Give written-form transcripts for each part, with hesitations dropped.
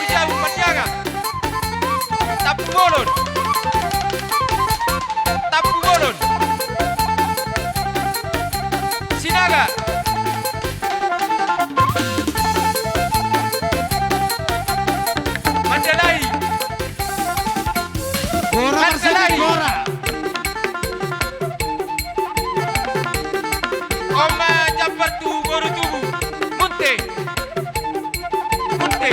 Jauh Mandiaga, Tapu Bolon, Tapu Bolon, Sinaga, Mandalay, Mandalay, Oma Jabartu Borutubu, Munte, Munte.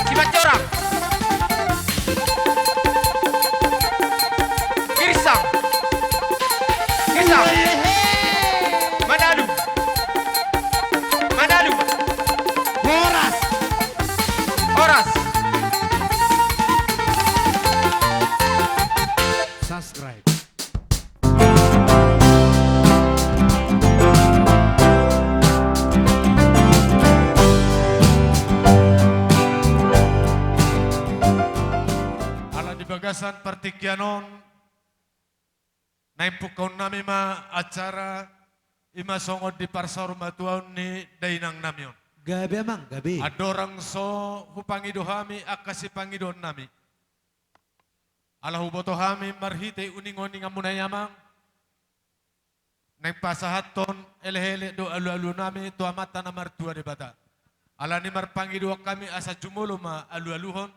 Cibacorang, Girsang, Girsang, Manado, Manado, Horas. Horas, Subscribe. Ala di bagasan partikyanon naipukaw nami ma acara ima songod di parsar matuaw ni dainang namyon. Gabi amang, gabi. Adorang so hupangido hami akasi pangidon nami. Ala huboto hami marhite uning-uning amunayamang nagpasahaton elehele do alu-alu nami tuamata na martua de bata. Ala ni marpangido kami asa jumulo ma alu-aluhon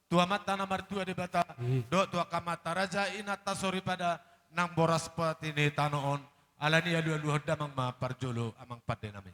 tuamata na martua de bata. Do tua kamata raja inata sori pada nang boras patini tanoon. Ala ni alu-aluhon damang ma parjolo amang pade nami.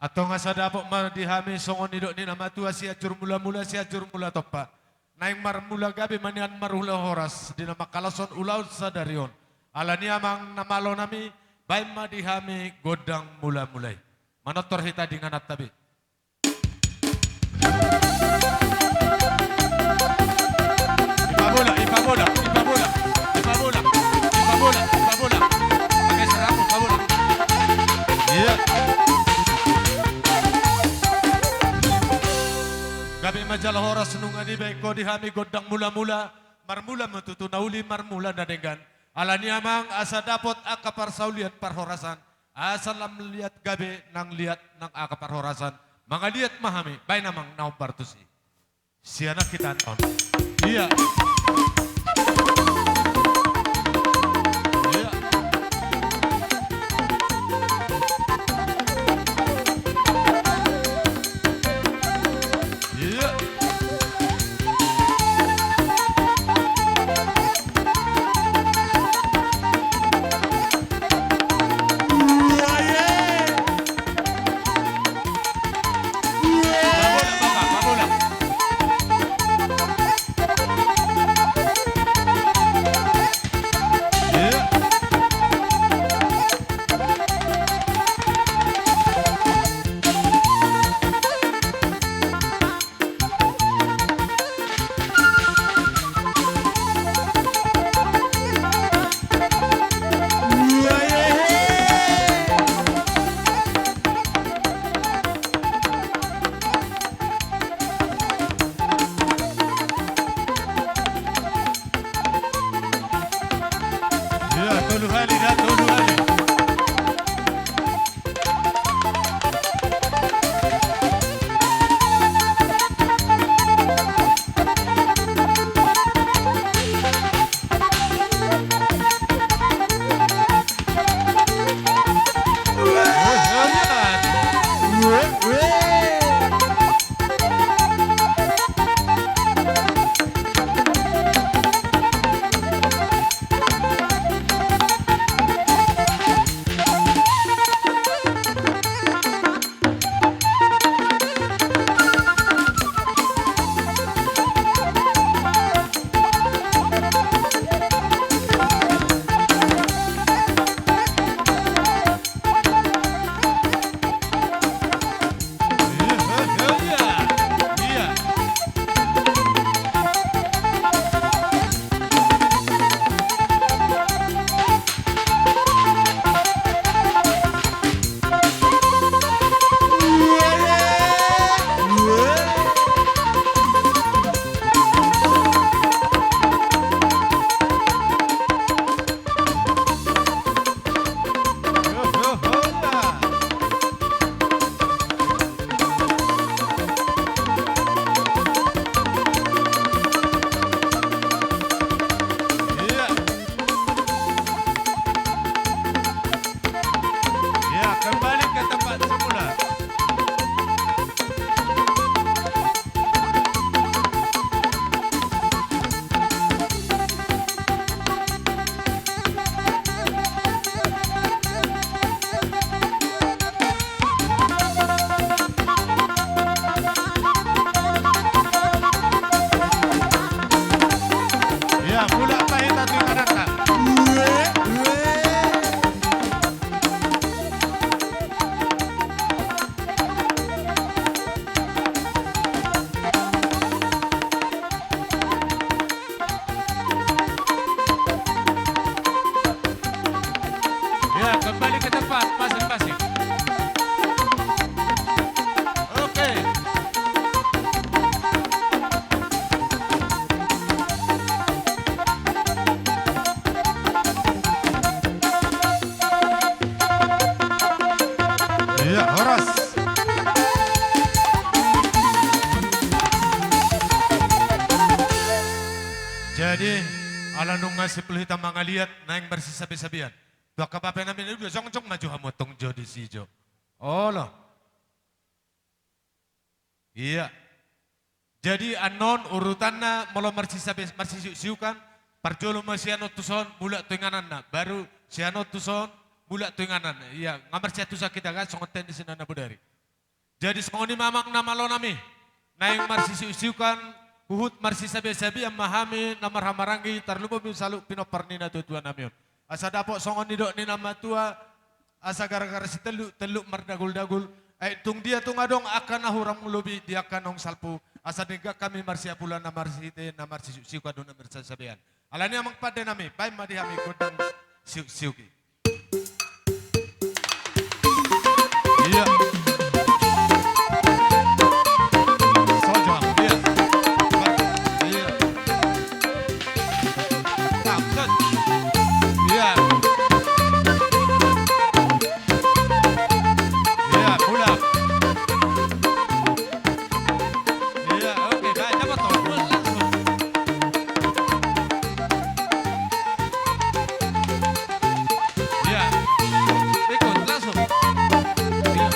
Atau nga sa dapok dihami songon nidok ni namatua si acur mula-mula si acur mula topa. Naing marmula gabi manian marhula horas di nama kalason ulaut sa darion. Ala niya mang namalo nami bay madihami godang mula-mulay. Manotor hita di nganat tabi. Ipabola, ipabola, ipabola, ipabola, ipabola, ipabola. Pakai seramu, ipabola. Iya. Gabi majalah horas nunga di beko dihami godang mula-mula. Marmula metutu nauli marmula dadengan. Alani amang asa dapot akapar sauliat parhorasan. Asa lam lihat gabi nang lihat nang akapar horasan. Mga lihat mahami bay namang naong bartusi. Sianak kita non. Iya. Iya. Iya. Ala nung nga si Pelita mga liat na yung marsisabi-sabihan. Dua kapape namin, udah jong-jong maju hamotong jo di sijo. Oh loh. Iya. Jadi anon urutanna molo marsisiukan parjolo masiano tuson bulak tuinganan na baru siano tuson bulak tuinganan. Iya, ngamar siatu sakit kan songoten di sini na budari. Jadi songoni mamang nama lo nami. Na yung marsisiukan uhut marsisabi-sabi ang mahami namar hamarangi tarlubo salu pinoparni na tutuan namin. Asa dapo songon ni dok ni nama tua asa gara-gara si teluk mardagul-dagul. Tung dia tung adong akan ahuram lubi dia kanong salpu. Asa nega kami marsia pula na marsite na marsisiu kadon na marsasabihan. Alani amang pade nami, bay madi hami kodang siuki. Iya. Sojo, iya. Iya. Tamset. Iya. Iya, pula. Iya, oke, baik, dapat toh, langsung. Iya, ikut langsung. Iya.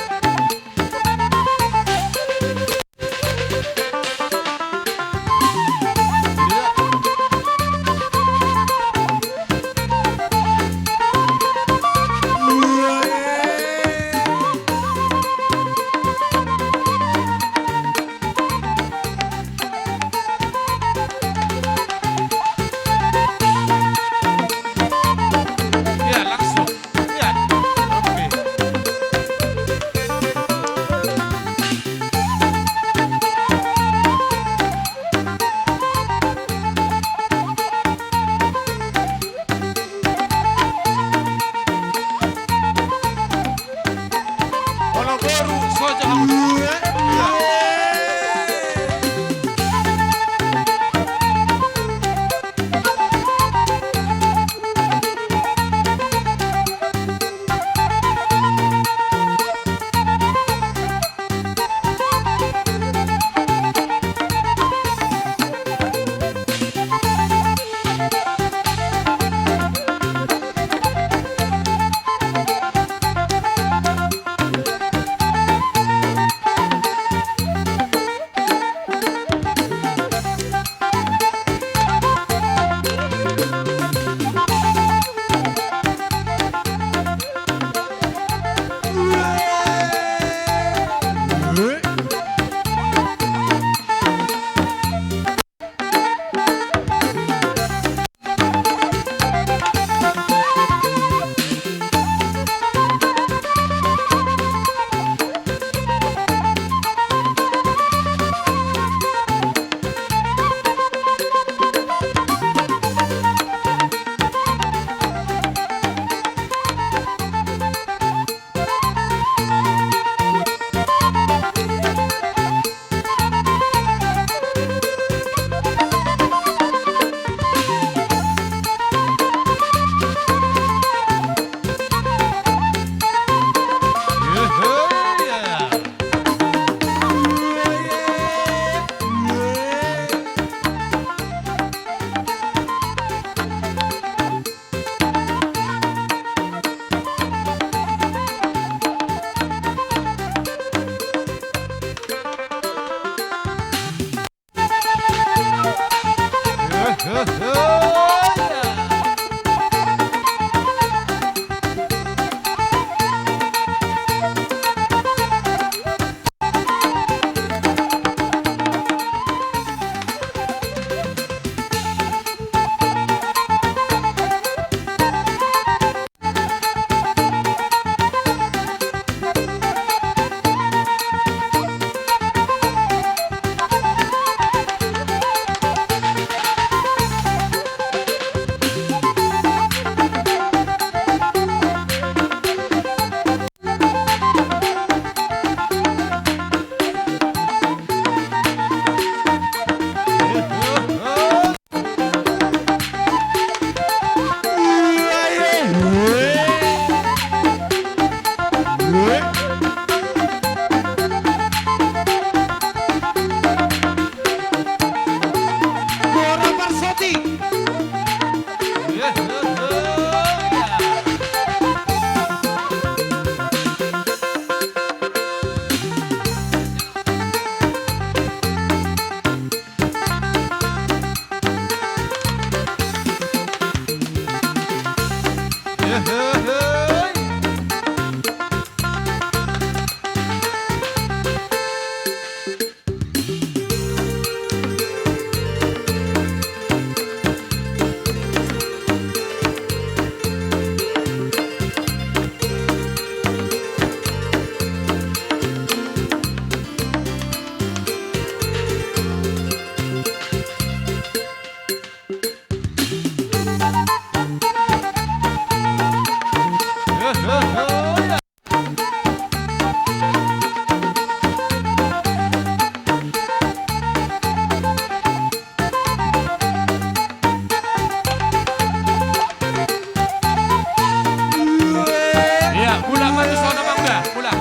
Iya, bulak maju sono Mang Uda, bulak.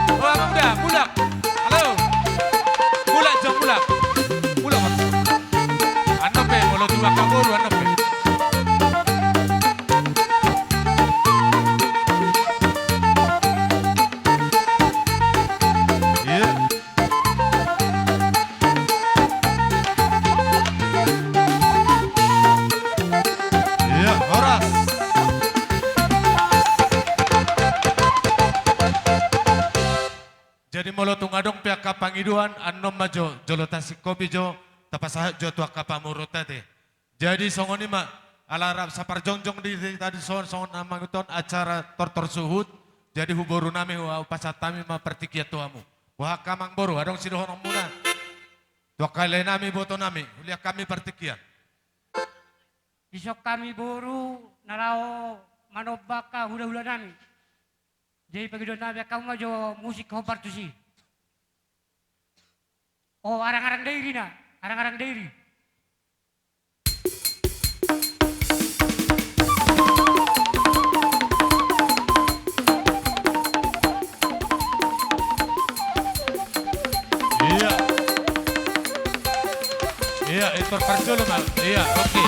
Oh, Mang Uda, bulak. Halo. Bulak jom bulak. Bulak Mas. Anope, molo dua kaburu anope. Iya. Iya, Horas. Jadi molo tungadong pihak kapangiduan anom majo jolotasi kopi jo tapasah jo tua kapamurute. Jadi songoni ma alarap sapar jongjong di tadi songon amanguton acara tortor suhut. Jadi huboru nami wa upasatami ma pertikia tuamu. Wah kamang boru adong sidohon muna. Tua kale nami boto nami ulia kami pertikian. Isok kami buru narao manobaka hula-hula nami. Jadi pagi nabi kamu majo musik hobar tu si. Oh arang-arang dairi na, arang-arang dairi. Iya. Iya, itu percuma mal. Iya, oke.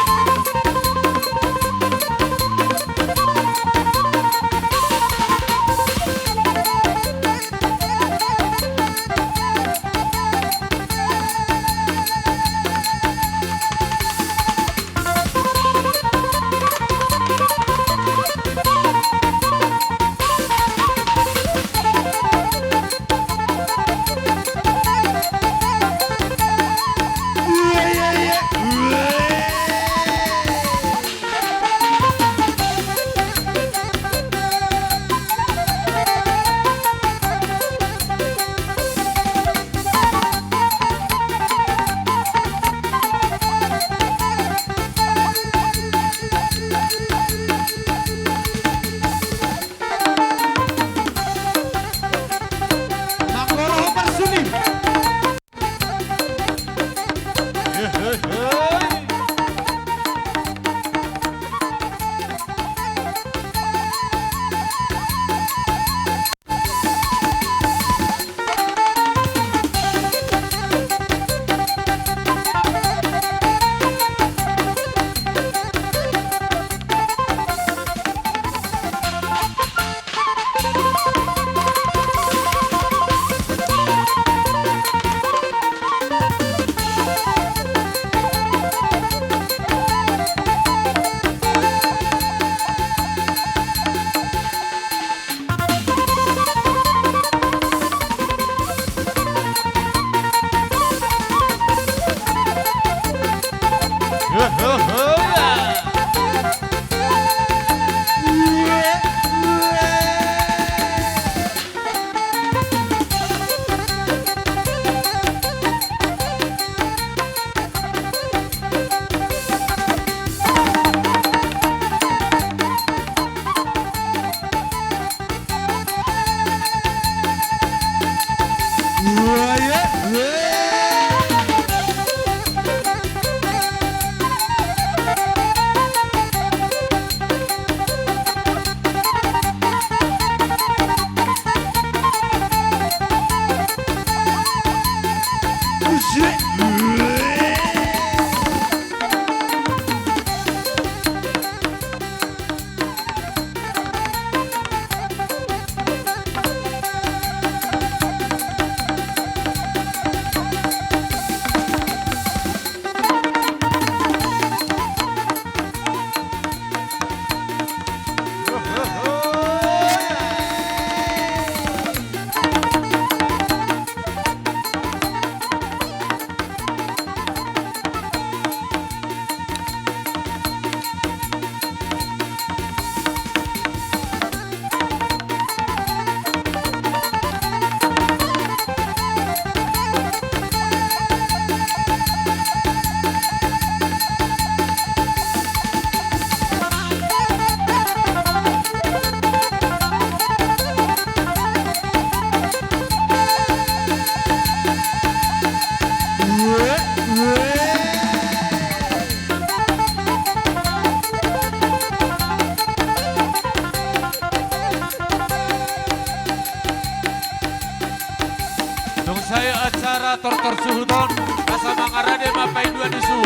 operator tersuhuton asa mangarade mapai dua disu.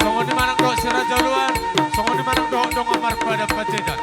Songo di manang do sira jaluan, songo di manang do dong amar pada pacedan.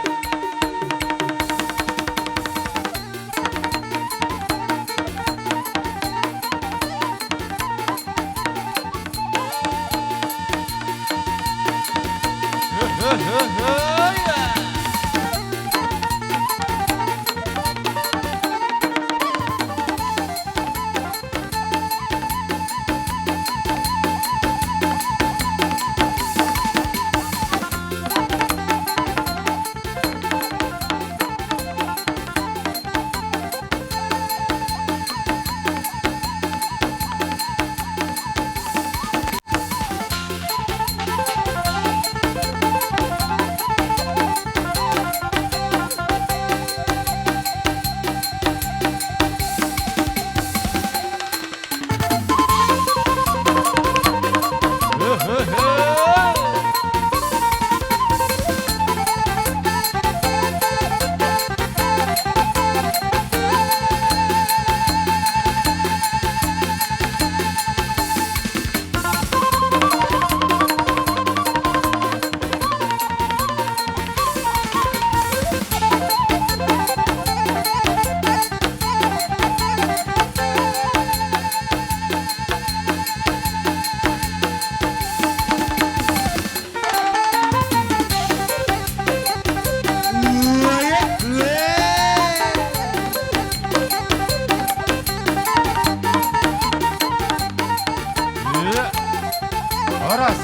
Horas.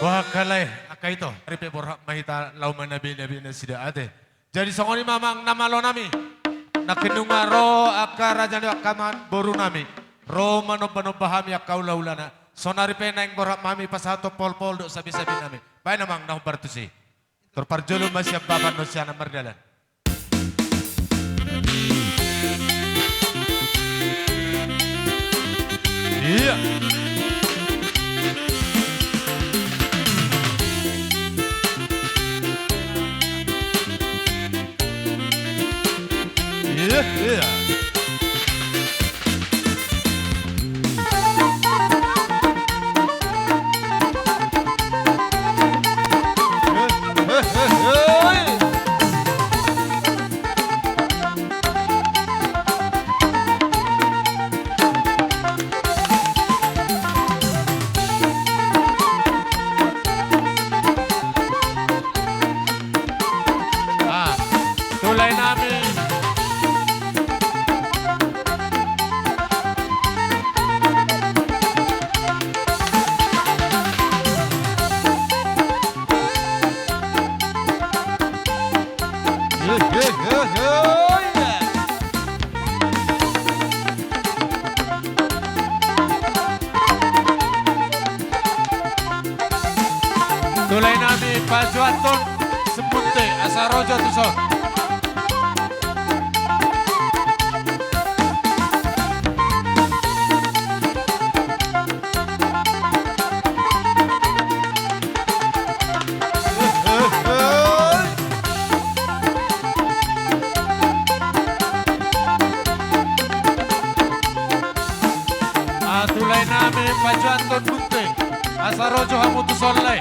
Wah kalay, akay ito. Ripe borhak mahita lauman nabi na sida ate. Jadi songoni mamang namalo nami. Nakinungaro aka raja akaman boru nami. Ro mano bahami akau laulana. Sonari pe naing borhak mami pasato pol do sabi-sabi nami. Baik namang nahum bartusi. Terparjulu masih baban no siana merdalan. Iya. Iya, iya. Tulay namin. Tulay namin Pajuaton Semunte Asaroja Tuson. Tulay namin Pajuaton Munte Asarojo Hamutu Solay.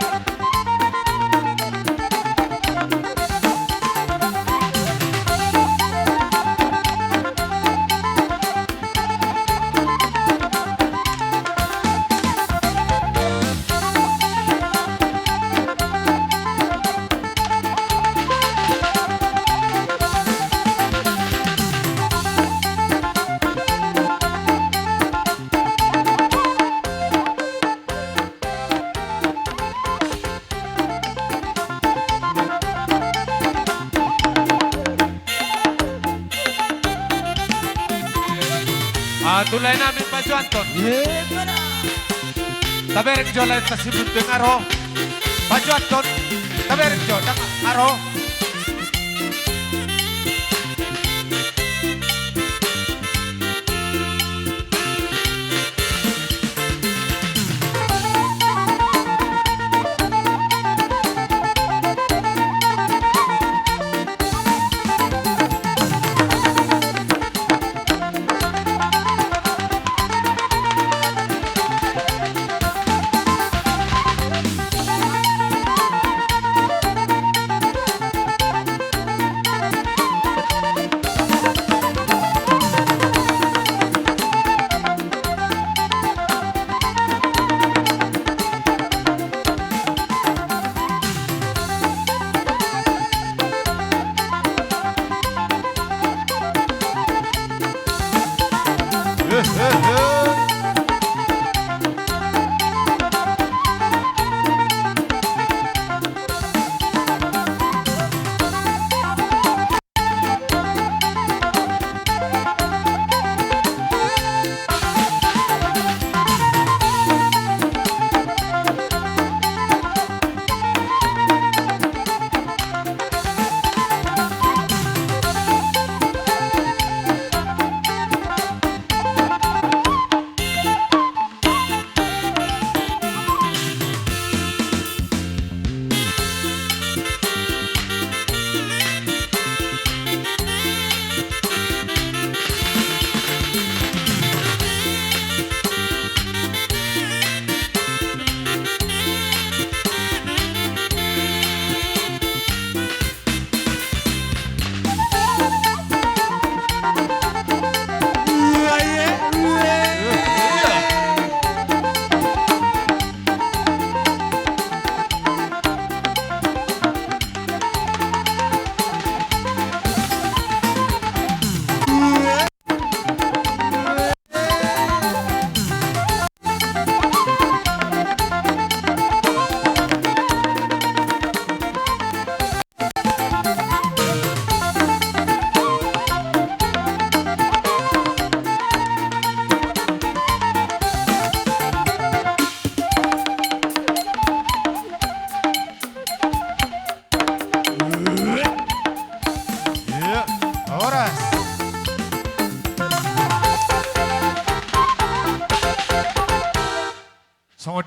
Tulay namin pa Juanton. Tabereng jo lain tasibut dengaro. Pa Juanton. Tabereng jo dengaro.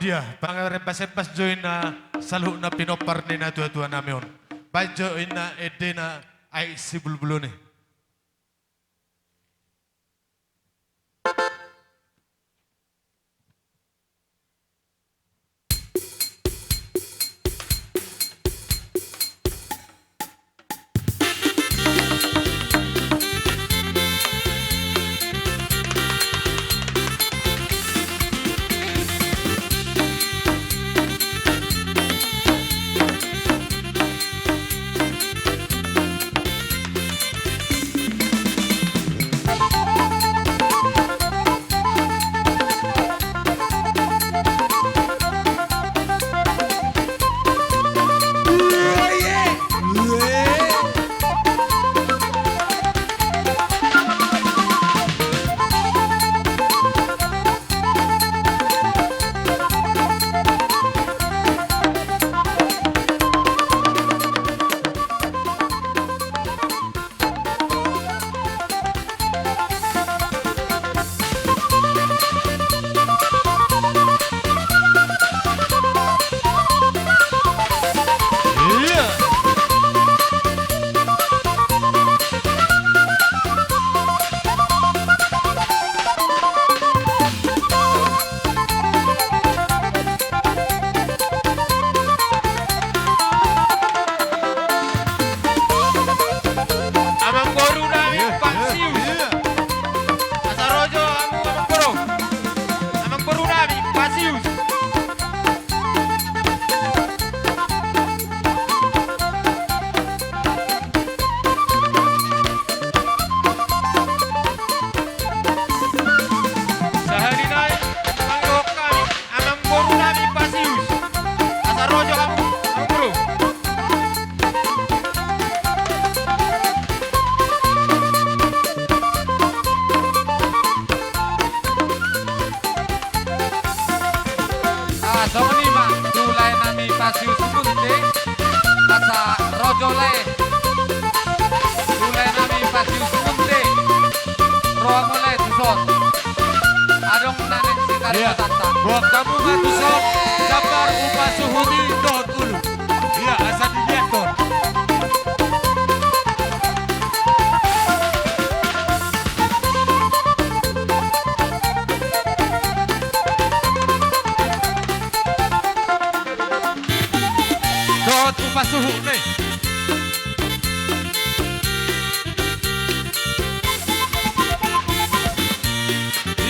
dia, pangarembas-embas join na salu na pinopar ni na tua-tua namion. Baik join na edena ay si bulbulo ni. Iya. Buat kamu ngatusok gambar upah suhudi dot ulu. Iya, asal dilihat dot. Dot upah suhu nih.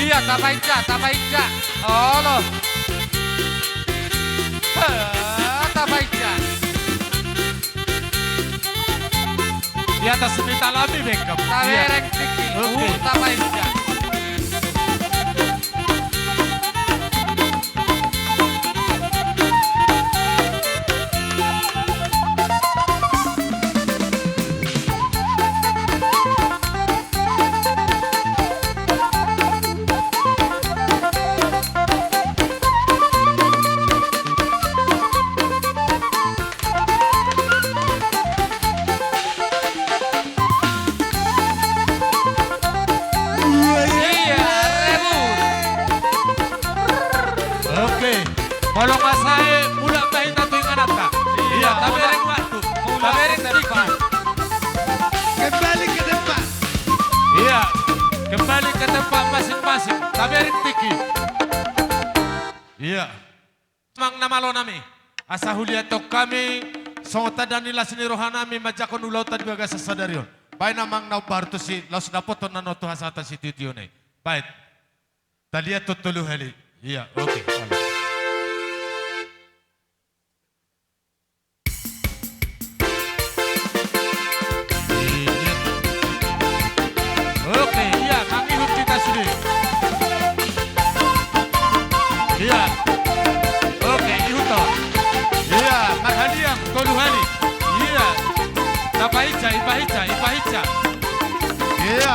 Iya, tabaika. Oh, loh. Tabaika. Di atas minta lami, Beckham. Taberek tiki. Tabaika. Kalau nggak saya mulak bahin atau yang anak tak? Iya, tabereng waktu. Tabereng tiki. Kembali ke depan. Iya, kembali ke tempat masing-masing. Tabereng tiki. Iya. Mang nama lo nami. Asa huliatok kami. Songota dan nila sini rohanami. Majakon ulau tadi baga sasadarion. Baik namang nau bartu si. Laus dapoton na notu hasata si titio nih. Baik. Tadi ya tutulu heli. Iya, oke. Oke, iya, kami ikut kita sini. Iya. Oke, ihuto. Iya, marhaliang, toluhali. Iya. Tapaica, ipahica. Iya.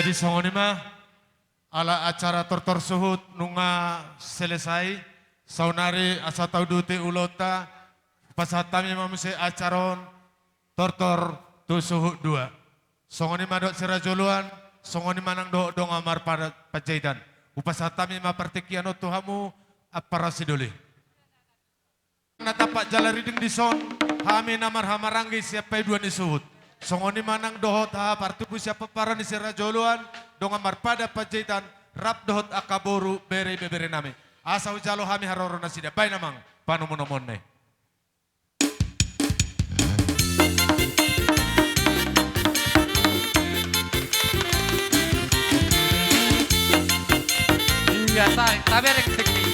Jadi songoni mah ala acara tortor suhut nunga selesai saunari asa tau dute ulota pasatami mamuse acaron tortor tu suhut dua. Songoni madok sirajoluan, songoni manang do dong amar pada pajaidan. Upasatami ma pertikian tuhamu apara sidoli. Natapak jalariding di son, hami namar hamaranggi siapa dua ni suhut. Songoni manang dohot ha partubu siapa para ni sirajoluan, dong amar pada pajaidan, rap dohot akaboru bere bebere nami. Asa ujalo hami haroro nasida, bay namang panumonomon ne. Iya, taberek sekti.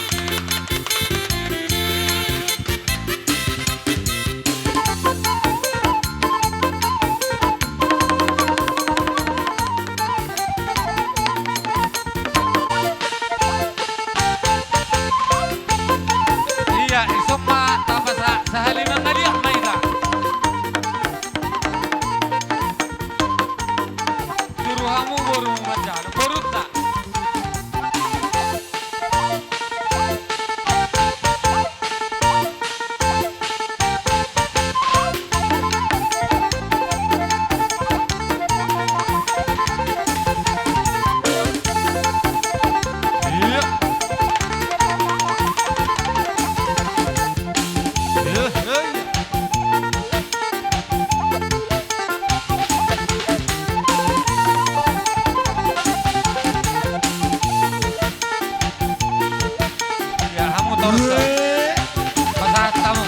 Iya, isoma tapasa sahalina ngaliak maida. Turuhamu boru maca, borutta. Iya. Iya, iya. Ya, kamu terus. Pasat kamu.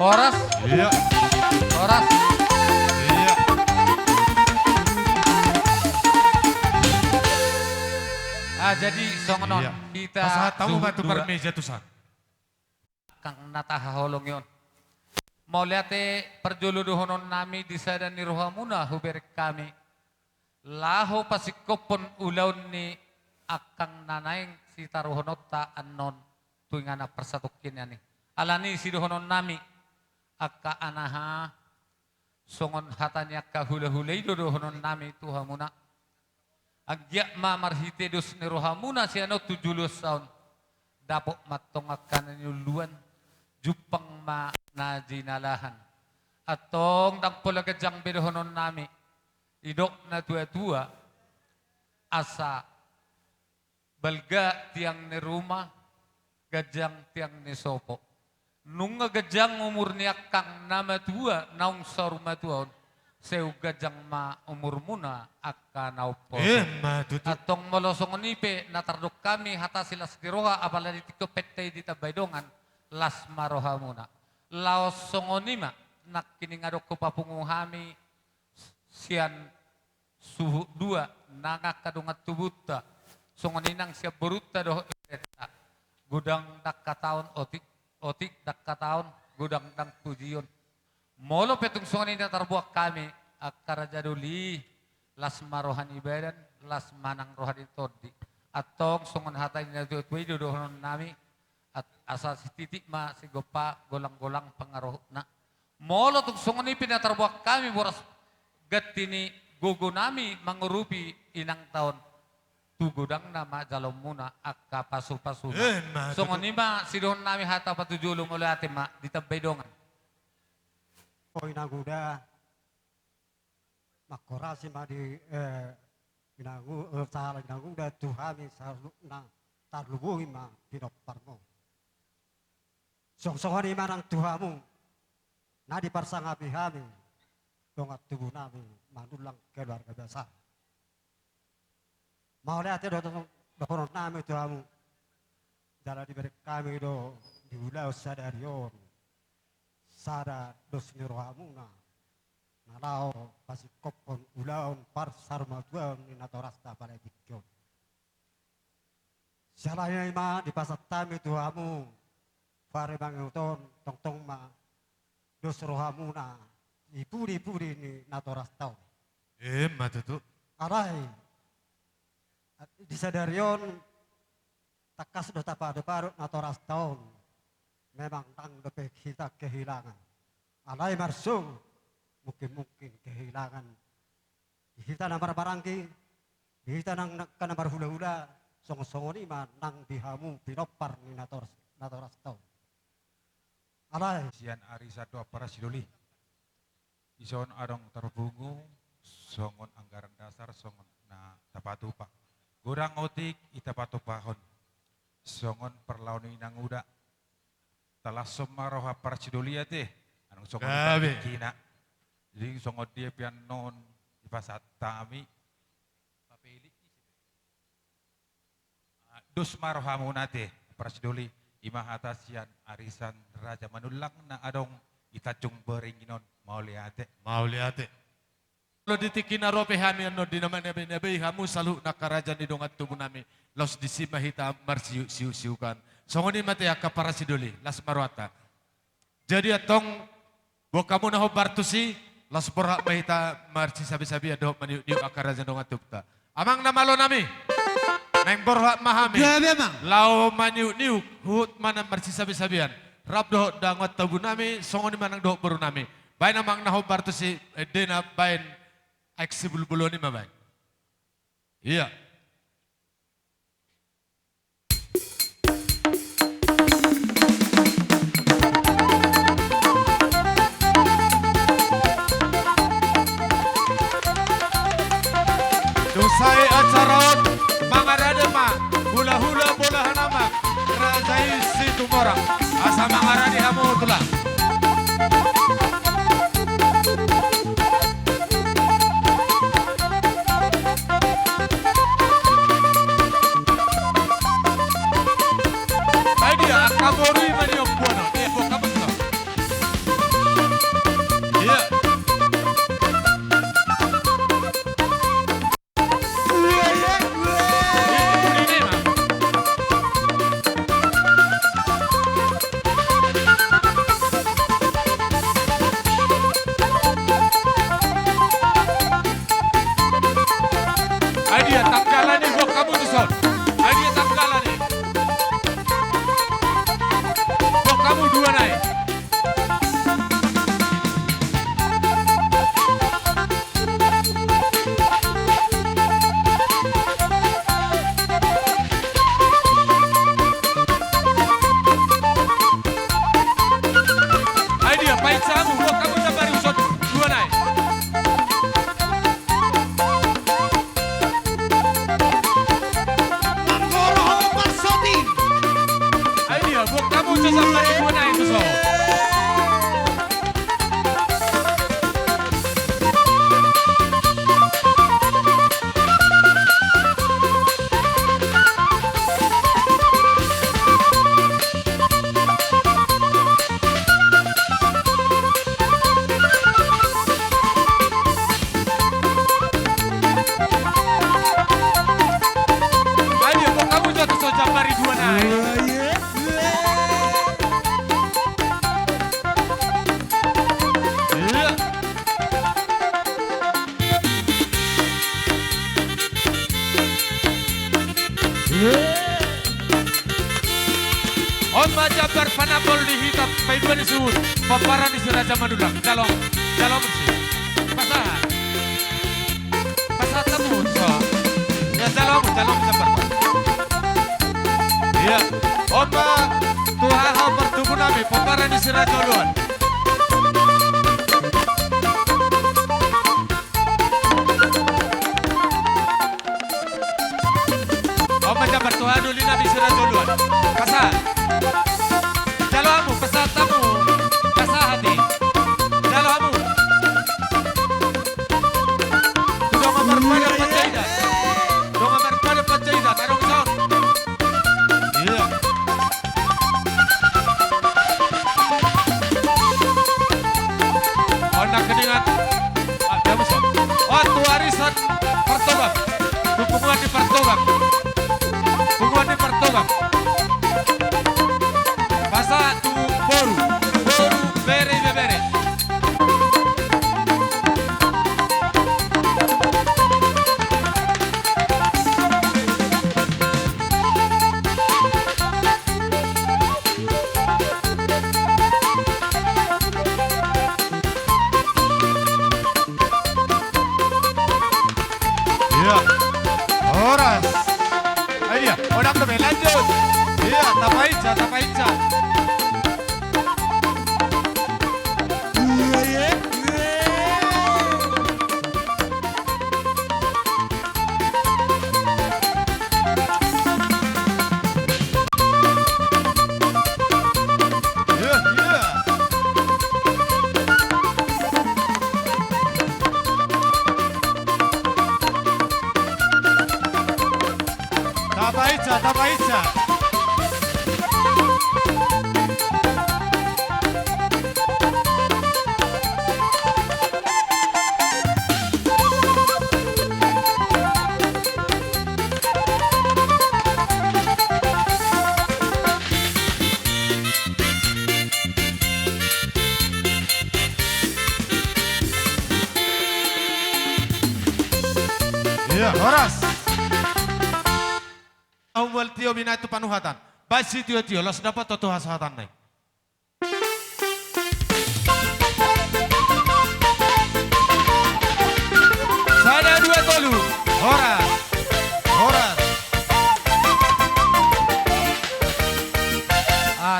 Horas, Iya. horas. Iya. Jadi songonon Iya. kita Pasahat tamu suhut batu dua. parmeja tusan. Kang nataha holong yon. Mau liate perjuluduhonon nami di sadani rohamuna huber kami. Laho pasikopon ulaun ni akang nanaing si taruhonota anon tuingana persatukin yani. Alani si duhonon nami akka anaha songon hatanya kahula-hulay duhonon nami tuhamuna. Agya mamarhite dos ni rohamuna si ano 17 tahun. Dapok matongakan nyuluan jupang ma najinalahan. Atong dangpola gajang bedohonon nami. Idok na tua-tua asa balga tiang ni rumah gajang tiang ni sopo. Nung gajang umur niya kang nama tua naung sa rumah tuon seu gajang ma umur muna akka naupo. Matutu. Atong molosong nipe natardok kami hata sila skiroha apalagi tiko petay di tabaydongan las maroha muna. Laos songonima nakiningadok ko papunguhami sian suhu dua nangakadungat tubuta songoninang siya beruta doh eta gudang dakka taon otik dakka taon gudang dang pujion molo petung songonin na tarbuak kami akara jaduli las marohan ibadan las manang rohani todi atong songon hatay na tuway dodohon nami at asa si titik ma si gopa golang-golang pangaroh na molo tung songonin pinatarbuak kami boras gatini gugo nami mangurupi inang taon tugudang nama jalom muna akka pasu-pasu. Matutu. So nima sidon nami hata patujulong ulit ate ma ditabay dongan. Koy naguda makorasi ma di sahala naguda tuhami sa na tarlubuhi ma pinopar mo. Songsongan ima ng tuhamu na di parsangabi hami dongat tubuh nami manulang keluarga besar. Mau lihat do dokonon nami tuhamu dalam diberi kami do di ulau sadarion sada dos nirohamuna nalao pasi kopon ulaon par sarmatuan ni natorasta paledikyon. Sialanya ima di pasat tami tuhamu pare banguton tong ma dos rohamuna ipuri-puri ni natoras tau. Matutu. Aray, di sadarion takas do tapado-pado natoras taon. Memang tang depek kita kehilangan. Alay marsung, mungkin kehilangan. Kita namar barangki, kita nang kanamar hula-hula, song-song ni man nang dihamu pinopar ni natoras taon. Alay, Sian arisa doa para sidoli. Ison arong terbungu, songon anggaran dasar, songon na tapatupa. Gorang otik itapatupahon. Songon perlauni nang uda. Talah somaroha para sidoli ate. Anong songon Gabi. kina. Jadi songon dia pian non ipasat tami. Papeli. Dus maroha munate para sidoli. Imahatasian arisan raja manulang na adong itacung beringinon mau liate. Mau lihat. Lo ditikin na rope hami ano di naman nabi hamu salu nakarajan di dongat tubuh nami. Los disima hita marsiu-siukan. Songoni mate ya kapara sidoli las marwata. Jadi atong bo kamu naho bartusi las porak mahita marsi sabi-sabi ado maniu akarajan dongat tubta. Amang namalo nami. Neng borhak mahami. Gabi amang. Lau maniu hut mana marsi sabi-sabian. Rab doh dangot tabu nami, songoni manang doh baru nami. Bain amang naho bartusi dena bain aksi bulu-bulu ni mabai. Iya. Dusai acarot mangarade ma hula-hula bola hanama razai situ morang asa mangarade hamu tulah. Ay dia akabori maniok buano kamu tuh. Iya. Ini mah. Ay dia tanggalan nih gua kamu tuh son. Ay dia tanggalan nih. Gua kamu dua naik. Ay dia pahit samu gua kamu sabari usot dua naik. Manggoro Marsoti. Ay dia gua kamu sabari dua naik tuh son. Ay dia gua kamu tuh sabari dua naik. Iya. On baca berpanabol di hitam, paiduan disebut, paparan di seraja manulang, jalom bersih, pasah temu, so, ya jalom jabar. Iya, opa, Tuhan hal bertubuh nami, paparan di seraja luan. Opa jabar Tuhan dulu nabi seraja luan, pasah. Jalamu, pesertamu, kasah hati. Jalamu. Dong amar pada penjaidan. Dong amar pada penjaidan. Arong sound. Iya. tapaitsa. Tapaitsa. Iya, Horas. Awal tio bina itu panuhatan. Basi tio los dapat toto hasatan naik. Sada dua tolu. Horas.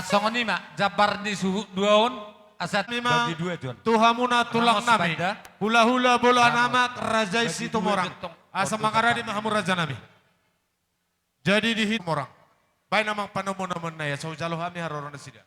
Songonima, Jabar di suhu duaon, asat Memang bagi dua John. Tuhamuna tulang Ramos nami. Banda. Hula-hula bola Ramos. nama Raja Bagi isi dua tumorang. getong. Asa Waktu makaradi petang. mahamur raja nami. Jadi dihit morang. Baik namang panamun-namun na ya. So jalo kami haroron na sida.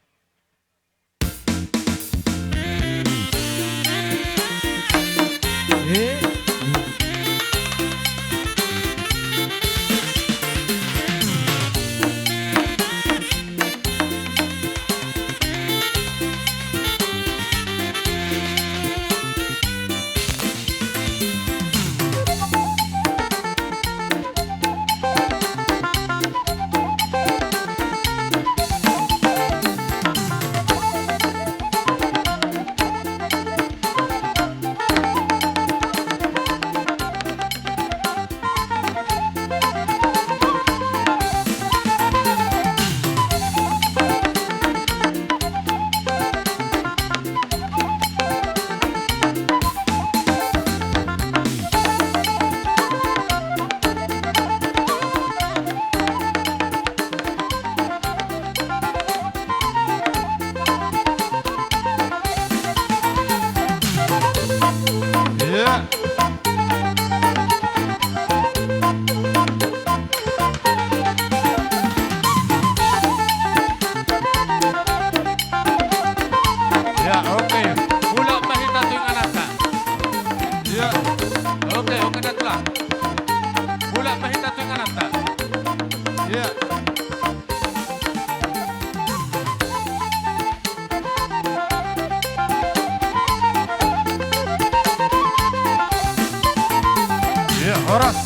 Ya, oke. Mula mahita tu yung anak ka. Ya. Oke, datlah. Mula mahita tu yung anak ka. Ya. Ya, Horas.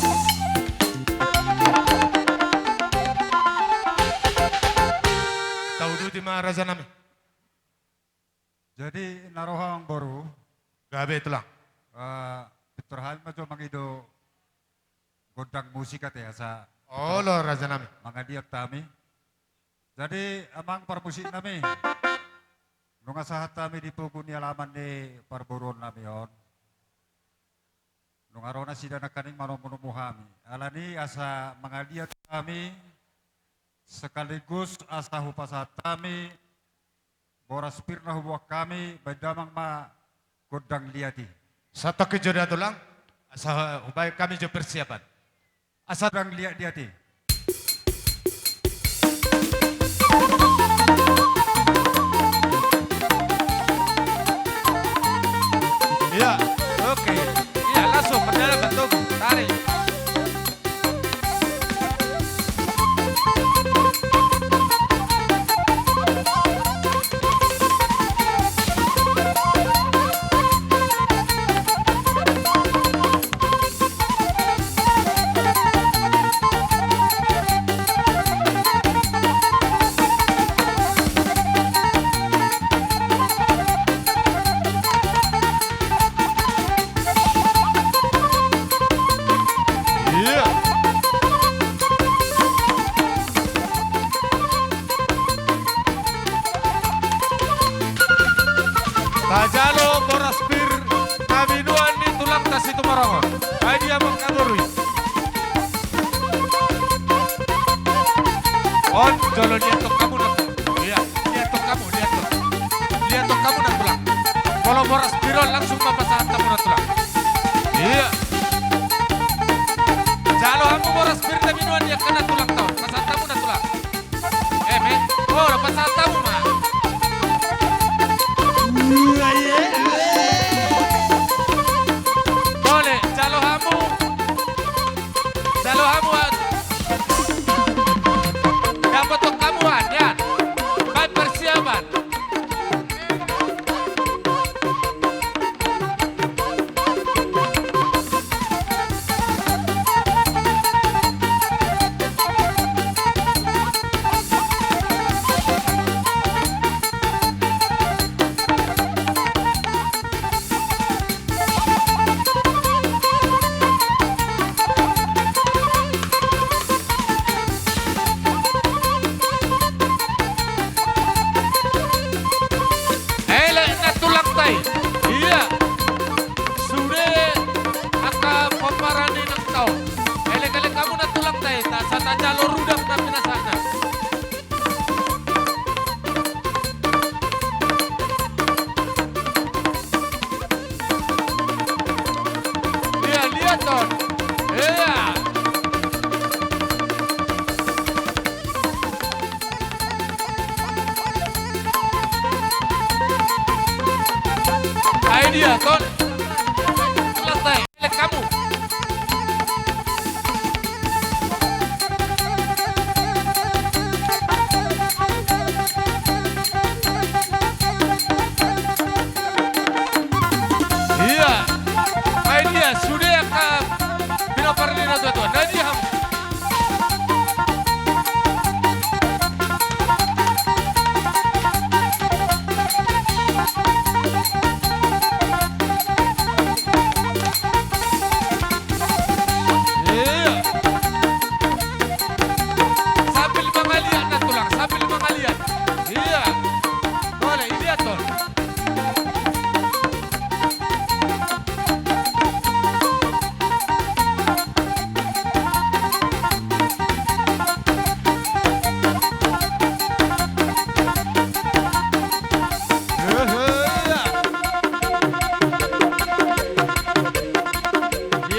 Tahu dulu di mana raja nami? Jadi narohang baru Gabe itulah. Peturhal majo mangido godang musik at sa Oh, lo raja nami. mga diyak tami. Jadi amang parmusik nami. Nung asahat tami di pugo ni alaman ni parburon nami yon. Nung araw na sila nakaning manomumuhami. Alani asa mga diyak kami sekaligus asa hupasa tami boras pirna hubuak kami badamang ma godang liati. Satu kejadian itu lang. Asa hubay kami jo persiapan. Asa godang liati. Iya, oke. Iya, langsung berjalan betul. Tarik. Iya. Tajalo boraspir kabinuan ni tulang tas itu marangon. Ay dia mengkaburui. On jolon itu kamu nak. Kalau boras biro langsung mapasahan tamu na tulang. Iya. Jalo hamu boras biro na minuan ya kena tulang tahun. Pasahan tamu na tulang. Men. Oh, pasahan tamu mah. Boleh, jalo hamu. Jalo hamu. Dapat tuh kamuan ya. Baik persiapan. Iya. Sudah aka paparani ng tao. Ele-ele kamu na tulak tay. Sa tajalo rudang na pinasana. Iya, lihat ton. Iya. Dia, Ton. Selesai. Lihat kamu. Iya. Hai dia, sudah ya kak. Pinoparlina tuh. Nah dia kamu.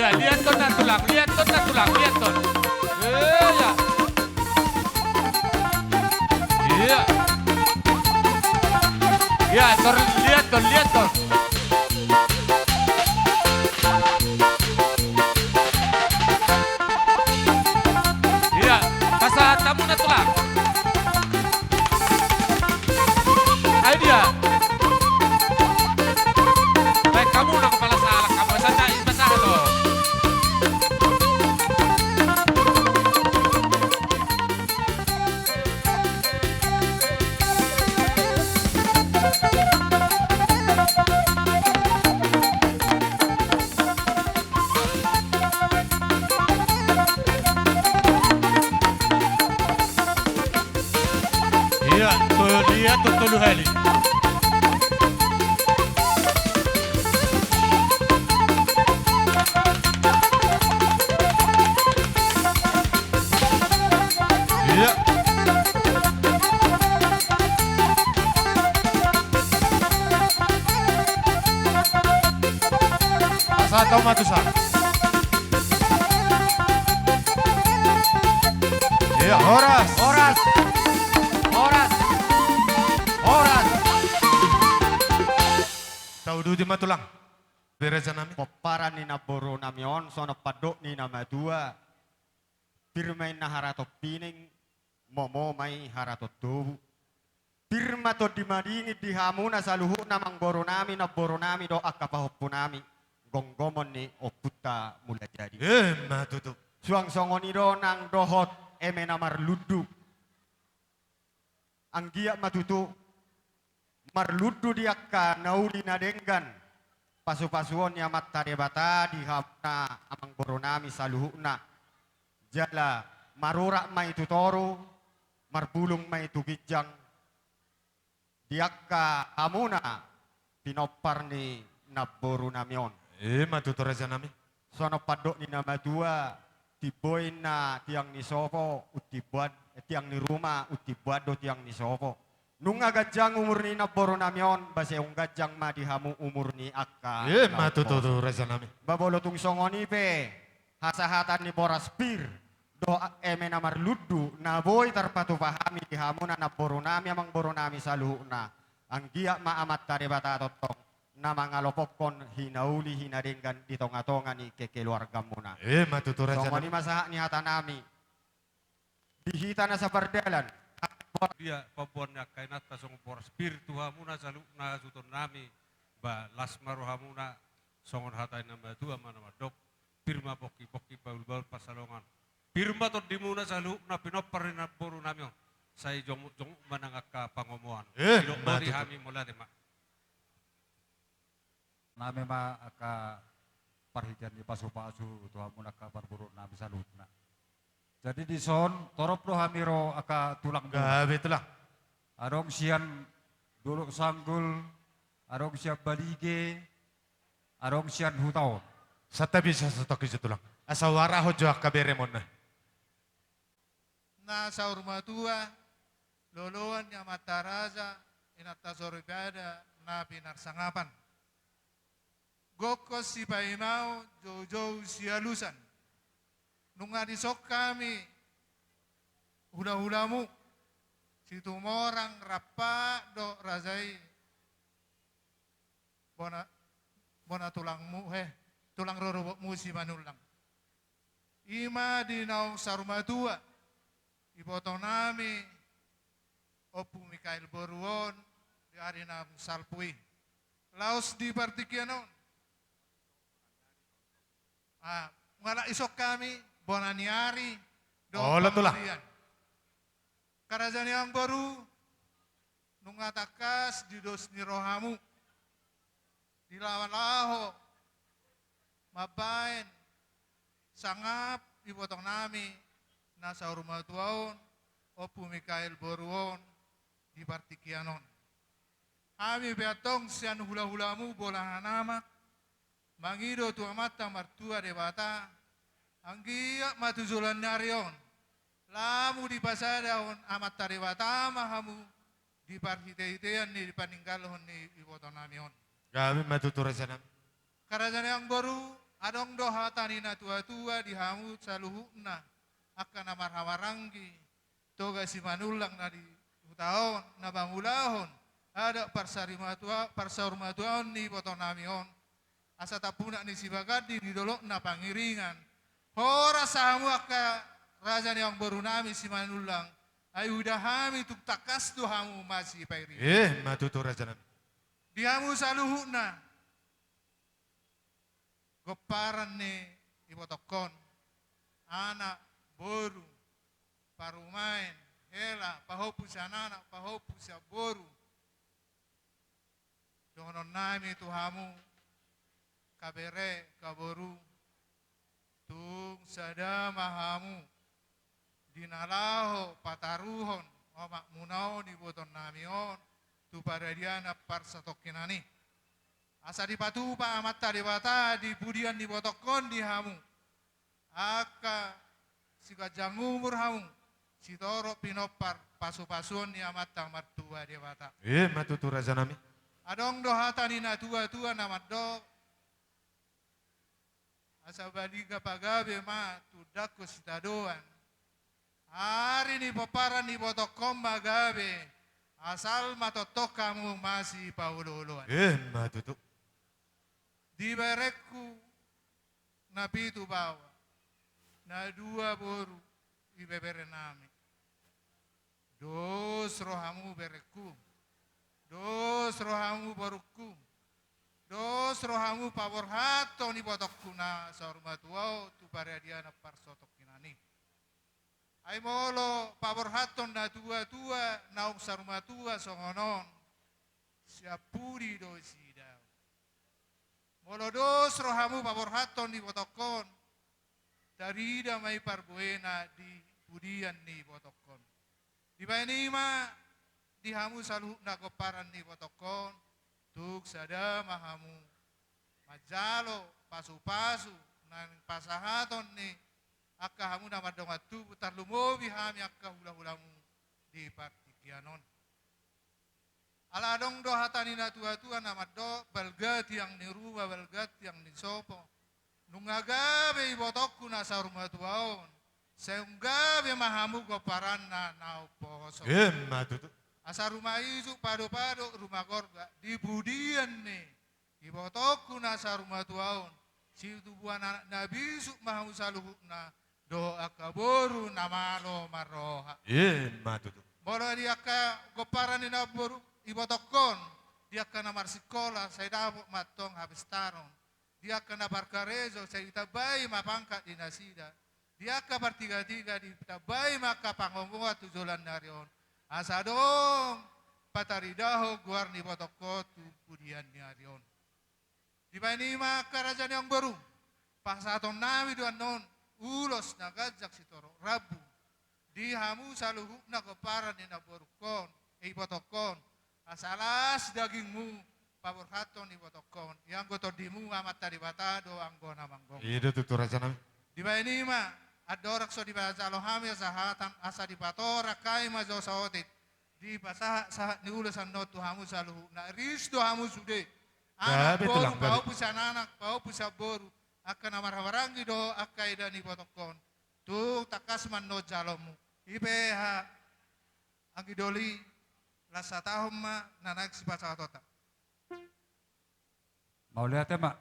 Ya, lihat Ton. Iya, pasahan tamu na tulang. Ayo dia. Baik kamu na kepala salah kamu saja pasahan loh. Iya, lihat tuh heli. Iya. Asa tahu matusa. Iya, Horas. Tahu di matulang. Beresan nami. Popara ni naboro namion, sono padok ni nama dua. Pirmain na harato pining, momo may harato tubu. Pirma to di madingit di hamuna sa luhu namang boro nami do akapahopo nami. Gonggomon ni oputa mula jadi. Matutup. Suang songon ido nang dohot eme namar ludu. Ang giyak matutu. Marludu diakka nauli nadenggan. Pasu-pasuon ya mata debata di hamna amang boronami saluhuna. Jala marurak mai tutoru, marbulung mai tugijang. Diakka amuna pinopar ni naboru namion. Matutura sa nami. Sono padok ni nama dua, tiboy na tiang ni sopo, tiang ni rumah, utibuado tiang ni sopo. Nunga gajang umur ni naboro namion, base yung gajang madihamu umur ni akka. Matututu rasa nami. Babolotung songoni pe, hasahatan ni boras pir, do eme namar luddu, na boy tarpatu pahami dihamu na naboro nami amang boro nami saluhna. Ang giyak maamat tari bata totong, na mga lopokon hinauli hinadenggan di tonga-tonga ni kekeluarga muna. Matutu rasa Songoni nami. masaha ni hata nami, dihita na sa pardalan, Dia pabuannya kainat tasong por spiritu hamuna saluk na suton nami ba lasma rohamuna songon hatai nama dua mana madok pirma poki poki baul baul pasalongan pirma tot dimuna saluk na pinopar na boru nami on sai jong jong manangaka pangomoan Dok mari matuto. hami mula de ma Nami ma aka parhitian di pasu-pasu tuha muna ka parburu nami salutna. Jadi di son torop lo hamiro aka tulang buah. Gabe itulah. Arong sian duluk sanggul, arong sian balige, arong sian hutaon. Sata bisa satoki tulang. Asawara hojo akabere monna. Na sa urmatua, loloan niya mataraza, inatasoribada na pinarsangapan. Gokos si Paimao, Jojo si Alusan. Nung adisok kami, hula-hulamu, si tumorang rapa do razay, bona tulangmu, tulang rorobokmu si manulang. Ima dinaw sa rumatua, ipotong nami, opu Mikael Boruon, di hari na salpui. Laos di partikyanon. Ngala isok kami, bonaniari, Latulah. Karajani ang baru, nung atakas di dos ni rohamu, dilawan laho, mabain, sangap, ipotong nami, nasa rumah tuaon, opu Mikael Boruon, di partikyanon. Ami beatong sian hula-hulamu bola nama, mangido tua mata martua de bata, anggia matuzulan narion, lamu di pasadaon amat tari bata mahamu, di parhite-hitean ni di paninggalon ni ibotong namion. Gabe matutu rasa nami. Karajane yang baru, adong doha tanina tua-tua di hamu saluhukna, akan amar-hamaranggi, toga si manulang na di utaon, na bangulahon, ada parsaurmatuaon ni botong namion, asa tapuna ni si bagadi di dolok na pangiringan, hora sahamu akka raja yang baru nami si manulang, ayu dahami tuk takas tu hamu masih pairi. Matutu rasa nami. Di hamu saluhukna, goparan ni ibotokon, anak boru, parumain, hela, pahopu sanana, pahopu saboru. Donon nami tuhamu, kabere, kaboru, tung sada mahamu, dinalaho, pataruhon, omak munao ni boton namion, tu paradiana parsatokinani. Asa dipatupa amat tadi bata di budian di botokon di hamu. Aka si kajang umur hamu. Si toro pinopar pasu-pasuan ni amat tang martua di bata. Matutu rasa nami. Adong dohata ni na tua-tua namat do. Asa baliga pagabe ma tudako si tadoan. Hari ni paparan ni botokon magabe. Asal matotok kamu masih paululuan. Matutu. Di berekku na pitu bawa, na dua boru ibebere nami. Dos rohamu berekku, dos rohamu borukku, dos rohamu pabor hato ni botokku na saurmatuau tu paradiana parsotok kinani. Ay molo pabor hato na tua-tua naung saurmatua songonon, siapuri dosi. Molodos rohamu pabor haton di botokon. Darida may parbuena di budian ni botokon. Di bainima di hamu saluh na koparan ni botokon. Tuk sada mahamu. Majalo pasu-pasu nang pasahaton ni akka hamu na madongatu putar lumobi hami akka hula-hulamu di partikyanon. Adong do hatani na tua-tua nama do balgat yang niruwa balgat yang nisopo. Nungagabe ibotokku na sa rumah tuaon. Seunggabe mahamu ko paran na nauposo. Matutu. Asa rumah isu pado-pado rumah korga. Di budian nih. Ibotokku na sa rumah tuaon. Si tubuhan anak nabi su mahamu saluhuk na doa kaboru namalo maroha. Matutu. Boro dia ka goparan ni naboru ibotokon. Dia kena marsikola saya dapuk matong habis tarong. Dia kena barkarezo saya itabai mapangkat di nasida. Dia ka bertiga-tiga di itabai maka pangonggoa tujulan narion. Asa dong pataridaho guar ni botokot pudian ni arion. Di bani maka kerajaan yang baru. Pasaton nami duan non ulos nagajak sitoro rabu. Di hamu saluhuk na keparan ni naborukon ibotokon. Asalas dagingmu pabor haton ibotokon. Yang gotodimu amat tadi batado anggona manggong. Itu tutur raja nami. Di bani ma adorak so di baca lohami sahatan asa di patora kai mazo saotit. Di pasah sahat ni ulasan no tuhamu saluhuk na ris tuhamu sude. Anak betul boru lang, bau pusa anak bau pusa boru. Akan amarhawarangi do akai dan ibotokon. Tu takas man no jalomu. Ibeha angidoli lasa tahun ma nanak si pasal tota. Mau lihat ya Mak?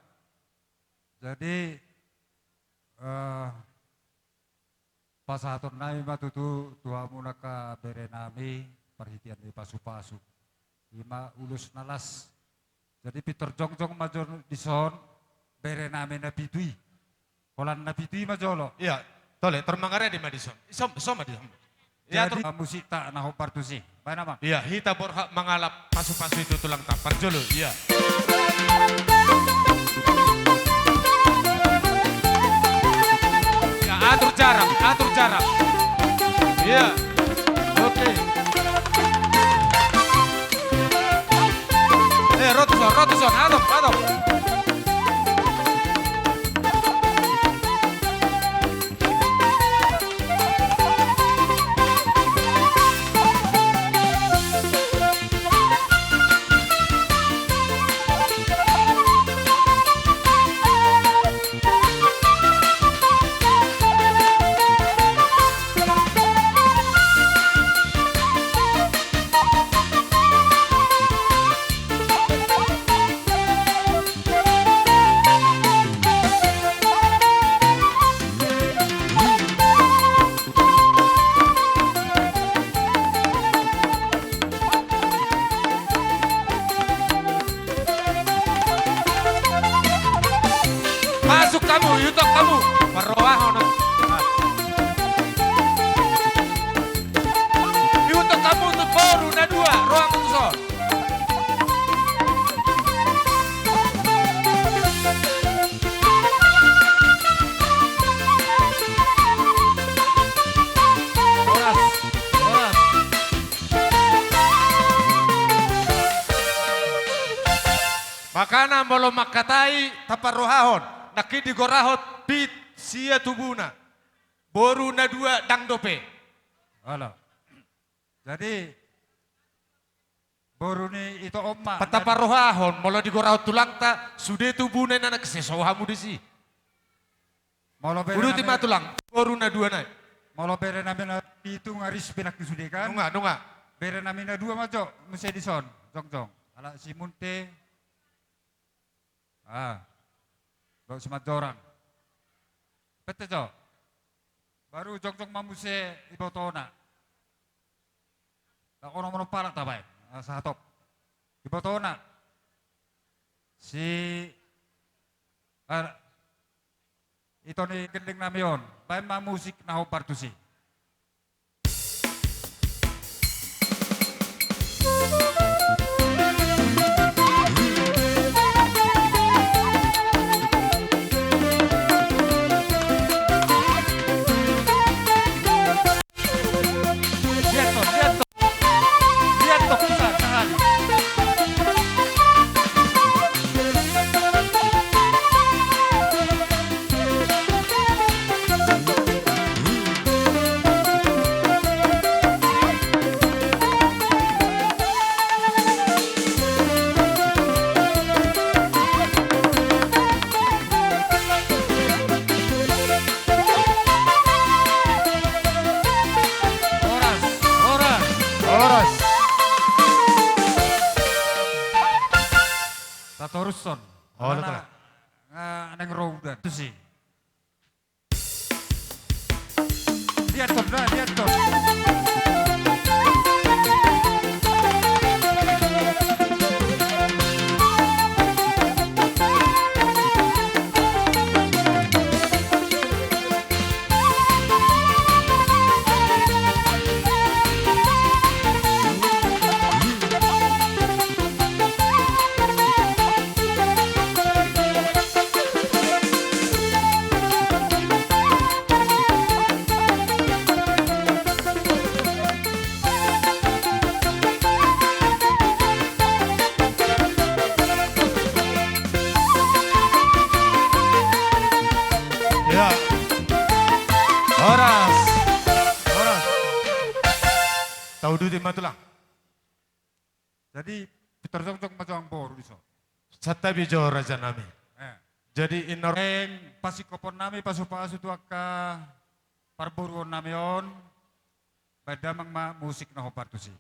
Jadi pas atur nami matutu tuamu naka bere nami perhitian di pasu-pasu. Ima ulus nalas. Jadi Peter Jongjong major di son bere nami na pitui. Kolan na pitui majolo. Iya, tole termangare di Madison. Som Madison. Ya, Jadi musik tak naho partusi. Baik nama. iya, hita borha mengalap pasu-pasu itu tulang tapar jolo. Iya. Ya, atur jarak. Iya. Oke. Rotuson, adop. Masuk kamu, yutok kamu. Perwah ono. Yutok kamu untuk boru na dua, ruang usul. Oras. Makana molo makatai taparohahon. Nakidi gorahot pit sia tubuna. Boru na dua dang dope. Halo. Jadi boru ni itu omma. Pataparohahon molo di gorahot tulang ta sude tubuna na nagsesohamu disi. Molo bere Uruti nami- matulang boru na dua na. Molo bere nami na itu ngaris pinak disudikan. Nunga. Bere nami na dua majo mesti dison. Jongjong. Ala si munte. Lo semat orang. Pete jo. Baru jongjong mamuse ibotona. Tak orang mau parak tabai. Sahatop. Ibotona. Si itu nih gending namion. Baik musik naho partusi. Lihat toh besar sekali. Latoruson. Oh, Anak neng Roudan itu sih. Lihat tuh, lihat tuh. Ya. Horas. Horas. Tahu dulu di matulah. Jadi pitorjong-jong macam boru iso. Satabi jo raja nami. Jadi inor Eng pasikopon nami pasu-pasu tu akka parburuon nami on. Badamang musik na hopar tu sih.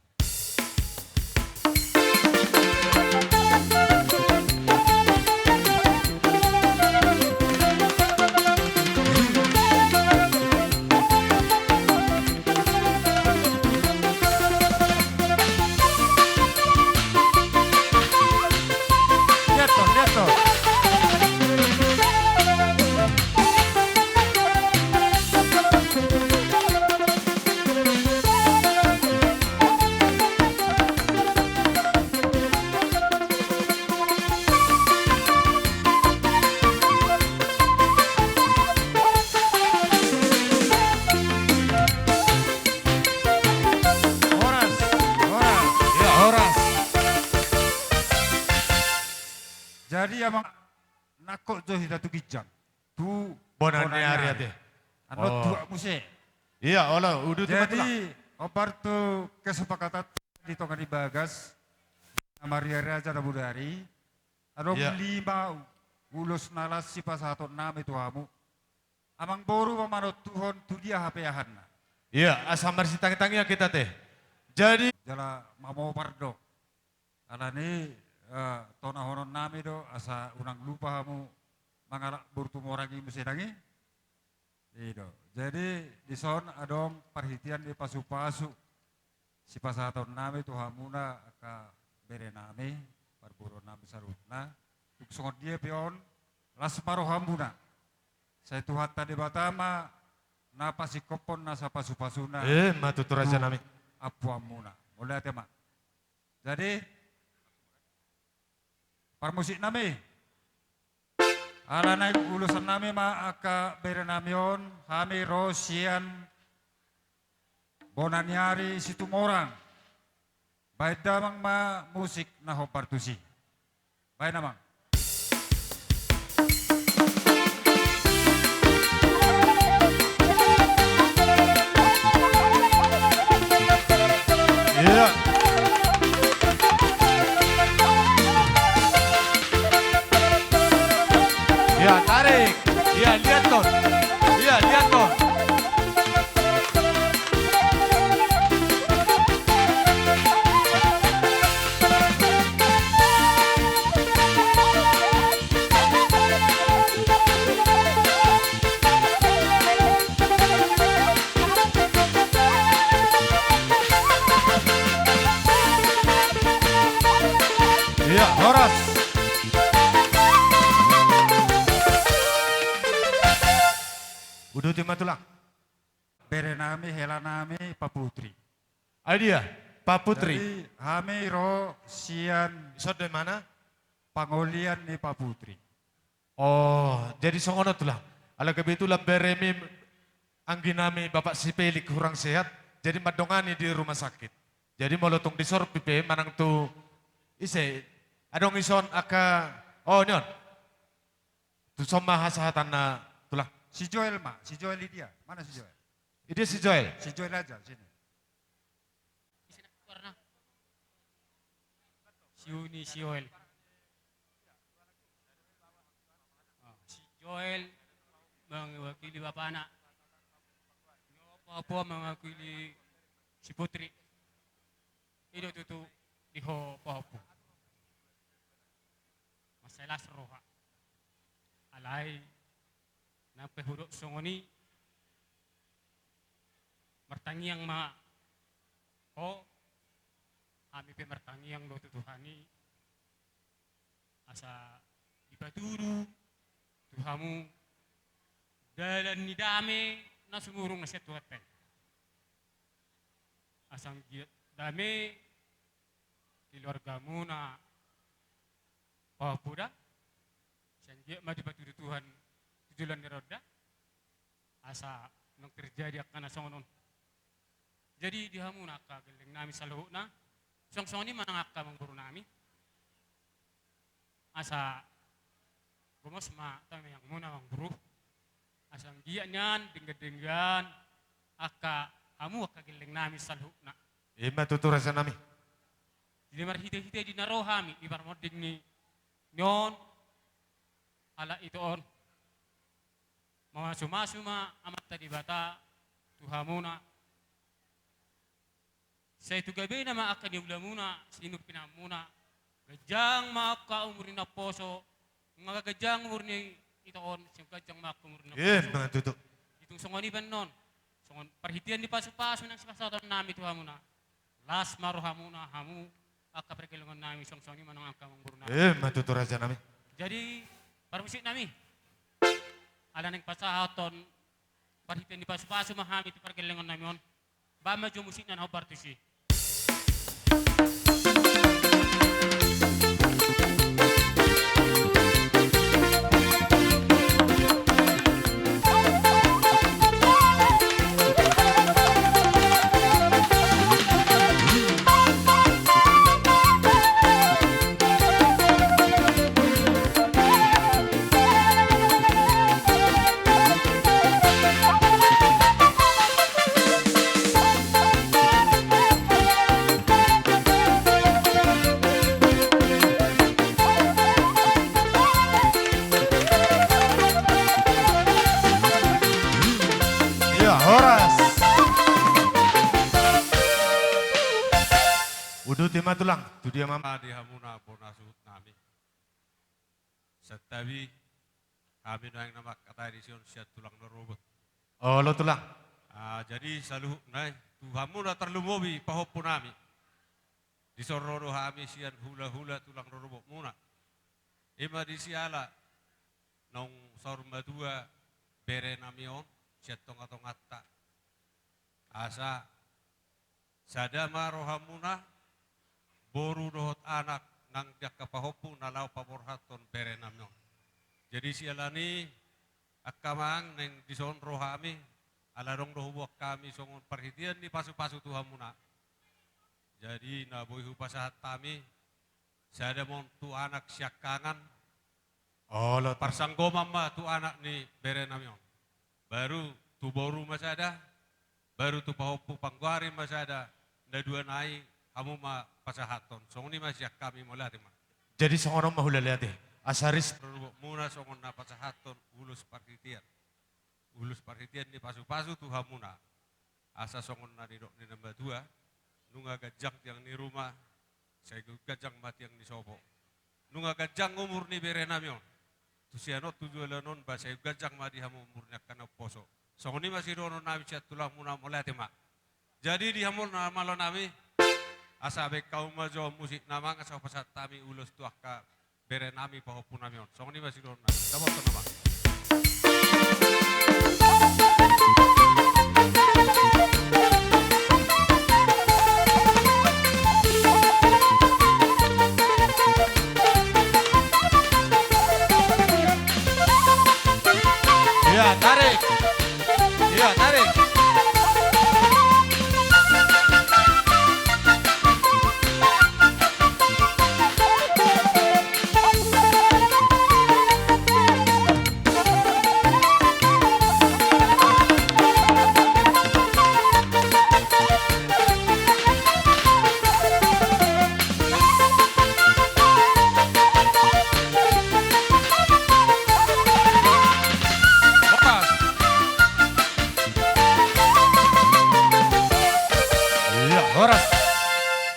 Lihat tuh, lihat tuh. Horas, horas. ya horas. Jadi emang nakok jo hita tu kijang. Tu Bonannya area teh. Ano Oh. dua musik. Iya, olah udah di matulah. Jadi opar tu kesepakatan di tongan Bagas Maria Raja da Budari. Ada Ya. 5 ulus nalas si pasato 6 itu hamu. Amang boru memanot Tuhan tu dia hapeahan. Iya, asamar si tangi-tangi kita teh. Jadi Jala mamo pardo. Alani tona honon nami do asa unang lupa hamu mangalak burtumo orang ini mesti nangi. Itu. Jadi di son adong perhatian di pasu-pasu si pasaton nami tu hamuna ka bere nami parburo nami sarutna. Tuksongot dia pion lasmaro hamuna. Saya tuhat tadi batama na pasikopon na sa pasu-pasuna. matutu raja nami. Apu amuna. Mulai tema. Jadi parmusik nami. Ala naik ulusan nami ma aka bere namion hami rosian bonanyari situmorang. Baik damang ma musik na hopartusi. Baik namang. Iya. Iya, tarik. Iya, lihat tuh. Iya, lihat tuh. Iya, horas. Udah di matulah. Bere nami hela nami paputri. Idea, Pak Putri. Jadi hami rosian Isot dari mana? pangolian ni paputri. Oh, jadi songono tuh lah. Ala kebetulan beremi angginami Bapak Sipelik kurang sehat, jadi madongani di rumah sakit. Jadi molotong di sor pipe manang tu ise adong ison aka oh nyon. Tu soma hasahatan na tulah. Si Joel ma, si Joel dia. Mana si Joel? Ide si Joel. Si Joel aja sini. Si Uni, si Joel. Si Joel mewakili bapak anak. Papua mewakili si Putri. Itu tuh diho papu. las roha. Alay na pehurok songoni martangiang ma o ami pe martangiang lo tutuhani asa ipaturu tuhamu dalan ni dame na sumurong na siya tuhaten asang dame keluarga mo na papuda sanjia madi paturu Tuhan tujulan ni roda asa nang terjadi akan asongon jadi dihamu na kagaling nami sa luho na song ni manangaka mangburo nami asa gumos ma tami yang muna mangburo asang dia nyan dinggan aka amu kagaling nami sa luho na Ima tuturasan nami. jadi marhite-hite di narohami di parmoding ni nyon ala ito on mga sumasuma amat tadi bata tuhamuna sa ito gabi na maakaniwala muna sino pinamuna gajang maka umurin na poso mga gajang umurin ito on siyang gajang maka umurin na poso Mga tutu. itong songoni ban non songon perhitian di paso-paso ng sipasatan namin tuhamuna las marohamuna hamu akaperkelangan namin song-songi manang angkamang buruna Mga tuturasan nami. jadi parmusik nami ala nang pasahaton parhitian di paso-paso mahami ti parkelangan namin on ba medyo musik na naobartusi Iya, Horas. Udah tema tulang, tu dia mama. Di hamuna bonasut nami. Setabi kami nang nama kata edison siat tulang norobot. Oh, lo tulang. Jadi selalu nai tu hamuna terlumobi pahopu nami. Di sororo hami sian hula-hula tulang norobot muna. Ima di siala nong sorma dua bere namion siat tonga-tongatta. Asa sadama rohamuna boru dohot anak nang dia kapahopu nalau paborhaton bere namion. Jadi sialani akamang neng dison rohami alarong rohubuak kami songon perhitian di pasu-pasu tuhamuna. Jadi naboihu pasahat kami sada mon tu anak siakangan Oh, lo parsanggo mama tu anak ni bere namion. Baru tu boru masada, baru tu pahopu pangguari masada, na dua nai kamu ma pasahaton. Songoni masih kami mulai mah. Jadi seorang mahula lihat deh. Asaris Muna songon na pasahaton ulus parhitian. Ulus parhitian ni pasu-pasu tu hamuna. Asa songon na didok ni nambah dua, nunga gajang yang ni rumah, saya gajang mati yang ni sobo. Nunga gajang umur ni bere namion. Tu siano tujuh lanon bahasa gajang mati hamu umurnya kana poso. Songoni masih dono nabi siat tulang muna mulai tema. Jadi di hamul na malo nami asa be kaum majo musik namang asa pasat tami ulus tuaka bere nami pahopu namion. Songoni masih dono nabi. Dapat to nama. Iya, tarik. Iya, tarik. Lepas. Iya, Horas.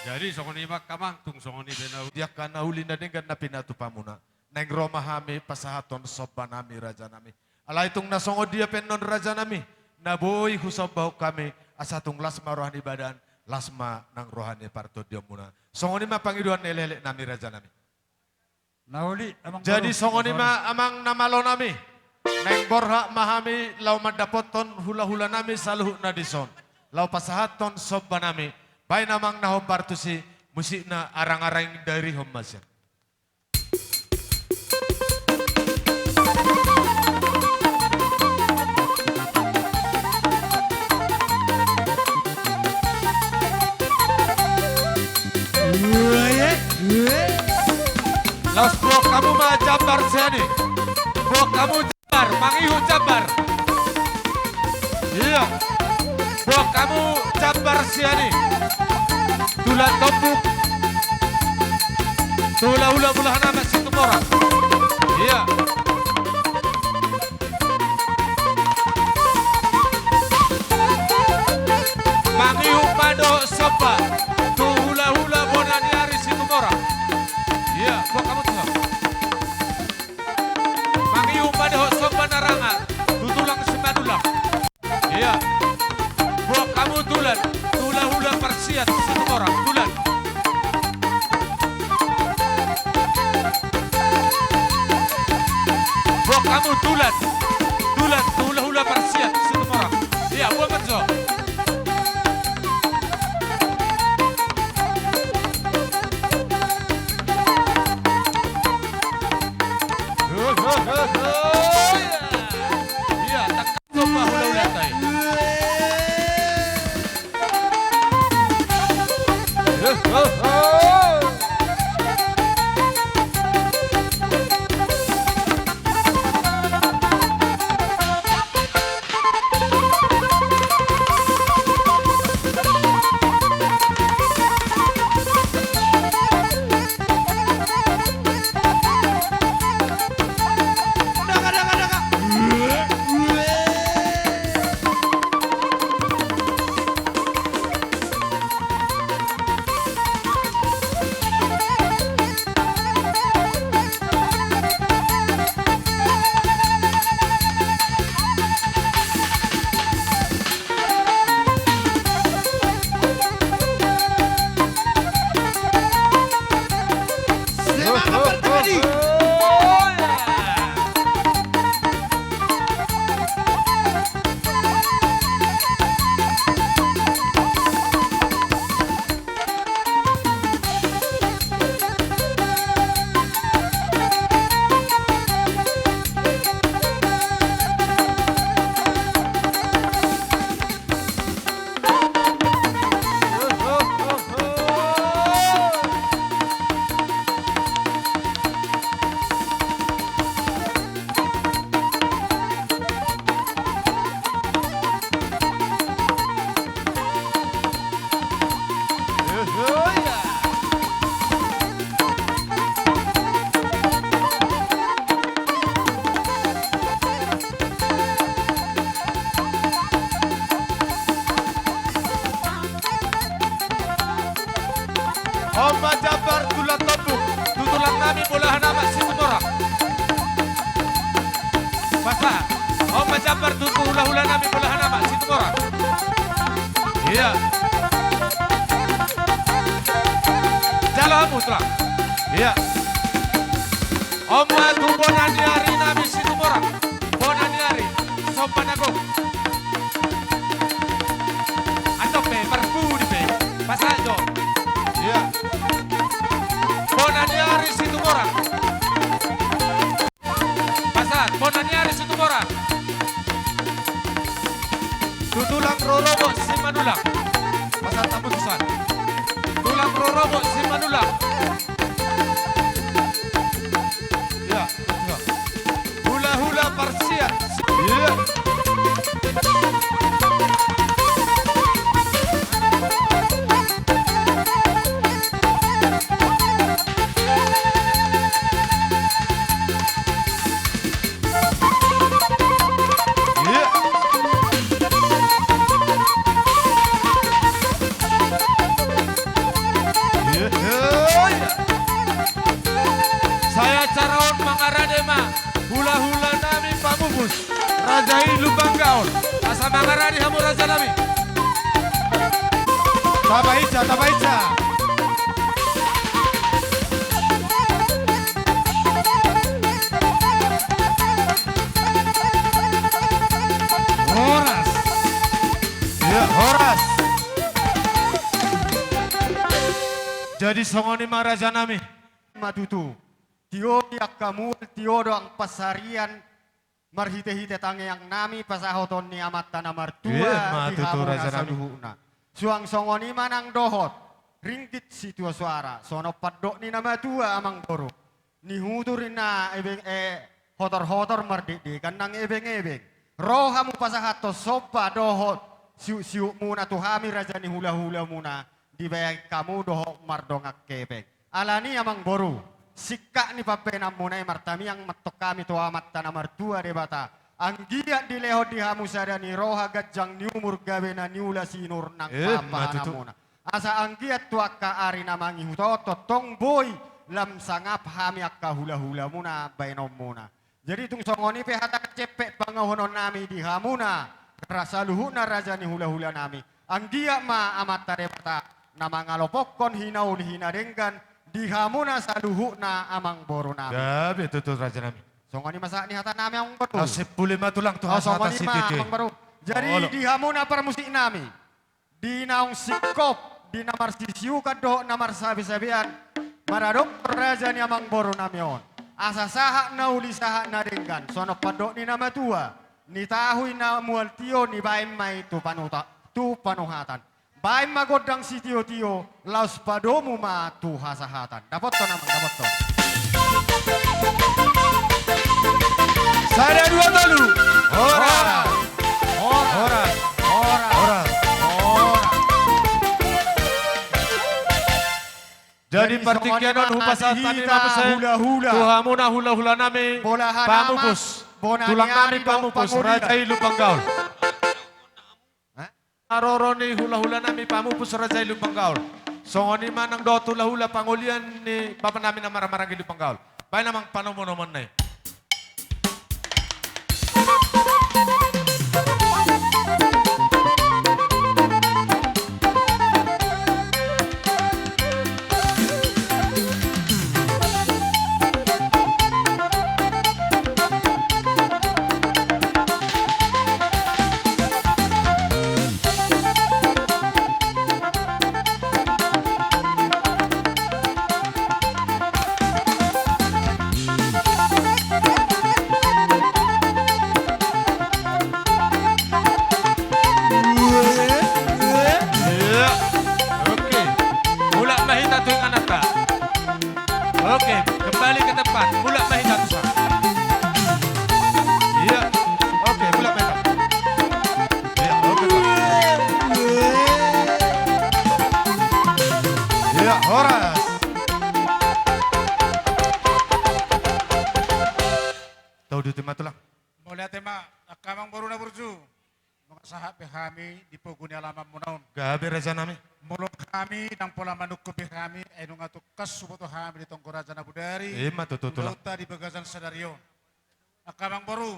Jadi songoni mak kamang tung songoni benau. Dia kana ulin na dengan na pinatu pamuna. neng Roma hami pasahaton soban nami raja nami. Ala itung nasongo dia penon raja nami. Naboi husabau kami asatung lasma rohani badan lasma nang rohani parto diamuna. Songoni ma pangiduan elelek nami raja nami. Nauli amang Jadi baru. songoni ma amang namalo nami. Neng borha mahami lau madapoton hula-hula nami saluh nadison. Lau pasahaton soban nami. Baik namang naho partusi musikna arang-arang dari homasya. Los bro kamu mah jabar sini. Bro kamu jabar, mangihu jabar. Iya. Bro kamu jabar sini. Tula topuk. Tula hula bulah nama situ orang. Iya. Mangihu pado sopa. Tu hula hula bonani hari situ orang. Iya, bro kamu tuh. Mangihu pado sopa narangan. Tutulang sebadulang. Iya. Bro kamu tulan. Tula hula persiat situ orang. Tulan. Bro kamu tulan. Tulan, tula hula persiat situ orang. Iya, buat kerja. Iya, tak coba hula-hula tay. Semangat bertani. Oma jabar tulang topuk. Tutulang nami bolah nama situ orang. Masa? Oma jabar tutu hula-hula nami bolah nama situ orang. Iya. Jalanmu tulang. Iya. Oma tu bonani hari nami situ orang. Bonani hari. Sopan aku. Antok pe, berbudi pe. Pasal jo. Iya. Bonaniari situ orang. Pasat, bonaniari situ orang. Tutulang rorobo si manulang. Pasat tamu tusan. Tulang rorobo si manulang. Ya, betul. Hula-hula parsiat. Iya. Pamupus, Raja Lubang Gaul. Asa mangarani hamu Raja Nami. Tabaica, tabaica. Horas. Ya, Horas. Jadi songoni Raja Nami. Matutu. Tio kamu tio doang pasarian marhite-hite tange yang nami pasahoton ni amat tanah martua Iya, di matutu hamuna Raja Nami. saluhuna. Suang songoni manang dohot. Ringkit si tua suara. Sono padok ni nama tua amang boro. Ni huturin na ebeng hotor-hotor mardidi kanang ebeng-ebeng. Rohamu pasahato sopa dohot. Siu-siu muna tuhami raja ni hula-hula muna. Dibayang kamu dohot mardongak kebeng. Alani amang boru. Sikak ni papenam muna martami yang matok kami tu amat tanah martua debata. Anggiat di leho di hamu sada ni roha gajang ni umur gawe na niula sinur nang papa matutu. namuna. Asa anggiat tu akka ari namangi hutoto tong boy lam sangap hami akka hula-hula muna bainom muna. Jadi tung songoni pe hata cepek pangahonon nami di hamuna. Rasa luhuna raja ni hula-hula nami. Anggiat ma amat tarebata nama ngalopokon hinaul hina denggan di hamuna saluhuna amang boro nami. Gabi tutu Raja Nami. Songoni masa ni hata nami ang betul. Nasib pulih matulang tuh hasa Songoni atas ma itu. amang baru. Jadi Olo. di hamuna permusik nami. Di naung sikop di namar sisiu kado namar sabi-sabian. Maradok raja ni amang boro nami on. Asa sahak na uli sahak na denggan. Sono padok ni nama tua. Ni tahui na mual tio ni baim mai tu panuta. Tu panuhatan. Baim magodang si tio-tio. Laus padomu ma tu hasahatan. Dapat to namang dapat to. Sada dua tolu. Horas. Horas. Horas. Jadi partikianon hupasat tani mapusay. Hula-hula. Tuhamuna hula-hula nami. Bolahan Pamupus. amat, bonani Tulang nami ari daw pamupus. pangulian. Raja Lubang Gaul. Hah? Aroro ni hula-hula nami pamupus Raja Lubang Gaul. Songoni manang do hula-hula pangulian ni bapa nami na marang-marang Lubang Gaul. Baik namang panomo-nomon na Iya. Oke. Mulak mahita tuh yang anak tak. Oke, kembali ke tempat. Mulak mahita tuh sah. Iya. Oke, mulak mahita. Iya, oke. Iya, horas. Tahu di timah tulang. Mulai tema akamang baru na burju. Mga sahab behami di poguni alaman munaon. Gabi Raja Nami. Mulong kami ng pola manuk ko behami ay nung ato kasuboto hami di tong Raja na budari. Matututulang. Lauta di bagasan sadaryo. Akamang baru.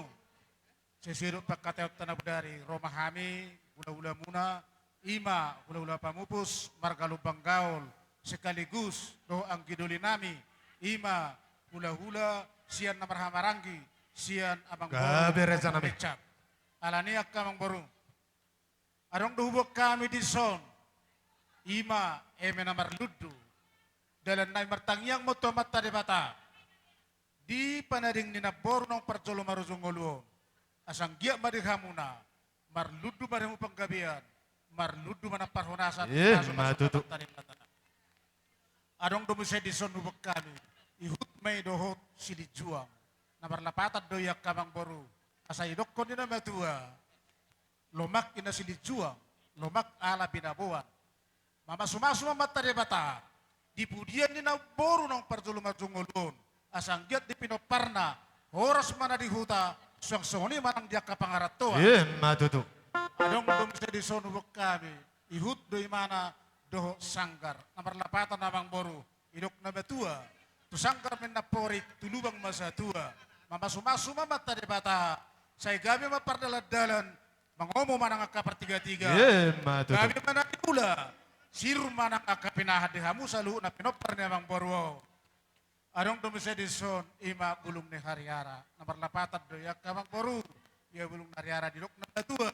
Sisiru pagkateot na budari. Roma hami, ula-ula muna. Ima, ula-ula pamupus. Marga Lubang Gaul. Sekaligus do ang giduli nami. Ima, hula-hula. Siyan na marhamaranggi. Siyan amang Gabi Raja Nami. Mecap. Alani akamang baru. Arong duhubok kami di son. Ima eme na marludu. Dalan na martangyang mo to mata de bata. Di panaring ninabor ng parjolo maruzungoluon. Asang giya madihamuna. Marludu marimu panggabian. Marludu man ang parhunasan. Matutu. Arong dumusay di son hubok kami. Ihut may dohot silijuang. Na marlapatan doyak kamang baru. Asayidok ko nina matua, lomak ina silijuang, lomak ala binabuan. Mama sumasuma mata de bata, dipudian nina boru ng parjuluma jungulun, asanggiat di pinoparna, oras mana di huta, suang soni manang dia kapangaratuan. Matutu. Adong dum sa di sonubok kami, ihut do imana doho sanggar, namarlapatan namang boru, idok na matua, tu sanggar men naporik tulubang masatua. Mama sumasuma mata de bata, Saya kami mapardaladalan, mangomong manang aka pertiga-tiga. Matutu. Kami manang pula, siru manang aka pinahadihamu salu na pinopar niya mang borwo. Arong dumise dison, ima bulong ni hariara. Namarlapatan do ya kamang boru. Ya bulong ni hariara di lok na tua.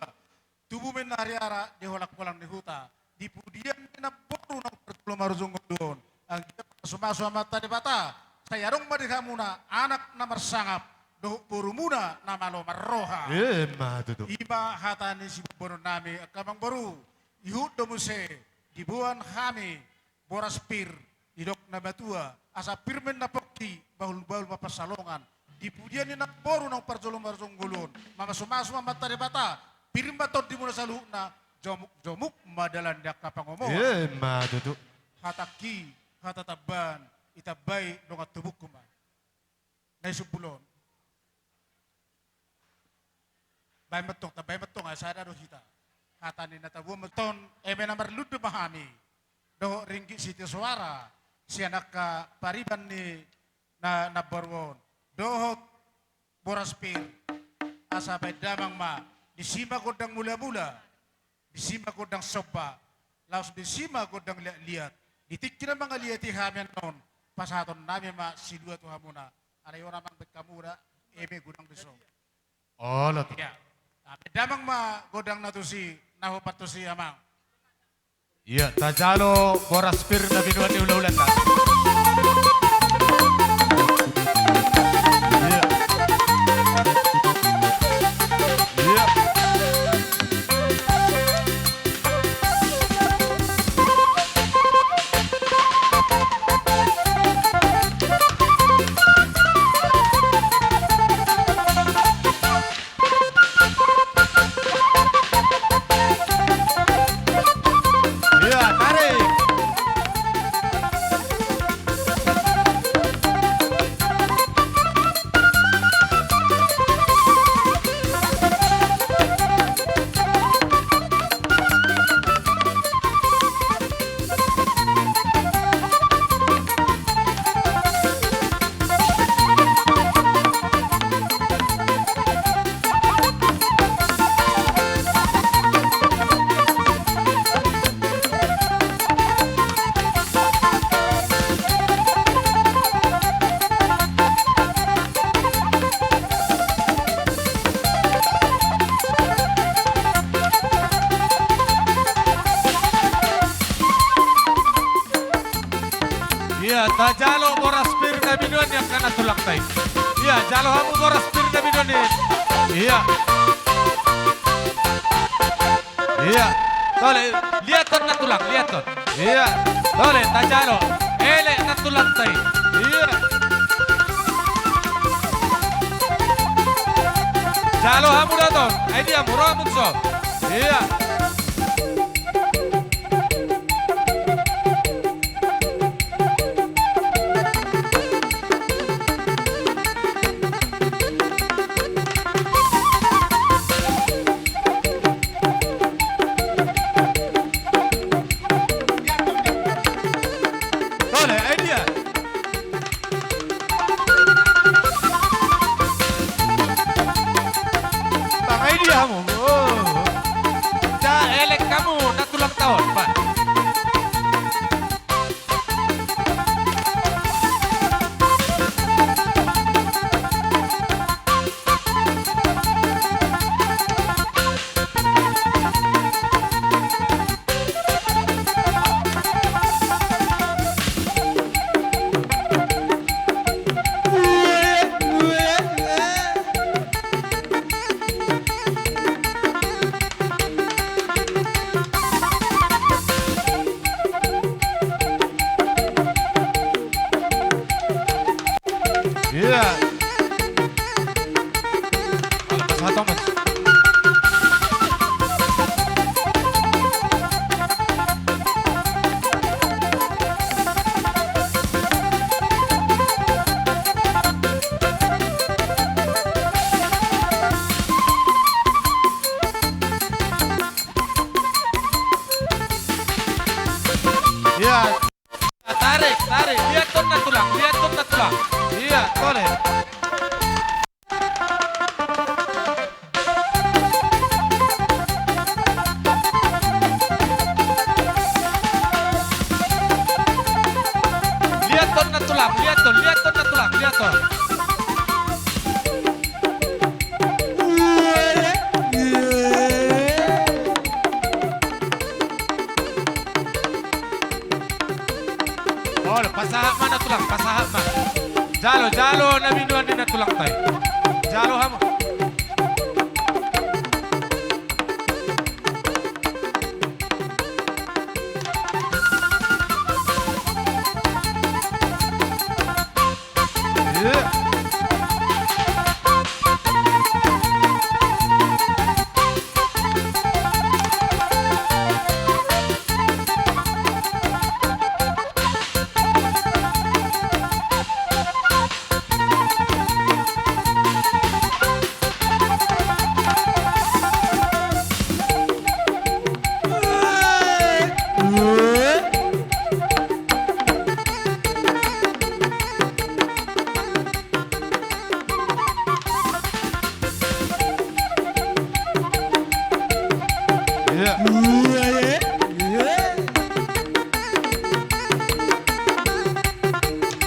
Tubuh men hariara di holak pulang ni huta. Di pudian na boru ng pertulo maruzong doon. Ang sumaso mata di bata. Saya rong madihamuna anak na marsangap. Do boru muna na malo marroha. Matutu. Ima hatani si bono nami kamang boru. Ihud dumuse di buan kami boras pir idok na batua. Asa pirmen na pokti bahul-bahul mapasalongan. Di pudian ni boru ng parjolong-parjong gulon. Mama sumaso mata di bata. Pirim batot di muna sa na jomuk-jomuk madalan dak kapangomo. Matutu. Hataki, hatataban, itabay donga tubuk kuma. Naisupulon. Bay matong asada do hita. Kata ni natabu maton eme namar ludu mahami. Do ringgi siti suara. Si anak ka pariban ni na borwon. Dohot boras pir. Asa bay damang ma. Disima kodang mula-mula. Disima kodang soba. Laos disima kodang liat. Ditikira mga liati hamian non. Pasaton namin ma silua tu hamuna. Arayo namang betkamura. Eme gunang besok. Oh, lot. Ya. Tapi damang ma godang na to si nahupat to si amang. Iya, tajalo boras pir na binuan ni ulah-ulah ta. Iya. Iya. Iya, tarik. Iya, tajalo boras pir na binuan yang kana tulak tay. Iya, jalo hamu boras pir na binuan ni. Iya. Iya. Tole, lihat ton na tulak, lihat ton. Iya. Tole, tajalo. Ele na tulak tay. Iya. Jalo hamu daton. Ay dia muro hamu so. Iya. Tole, ay dia. Bang, ay dia hamu. Oh. Ja, elek kamu na tulang tahun, Pak. Iya. Satu mas. Iya. Tarik, tarik. Lihat ton na tulang, lihat ton na tulang. Iya, boleh. lihat tuh na tulang, lihat tuh. Oh, pasahak mana tulang, pasahak mana. Jalo na minuan din na tulang tayo. Jalo hamo.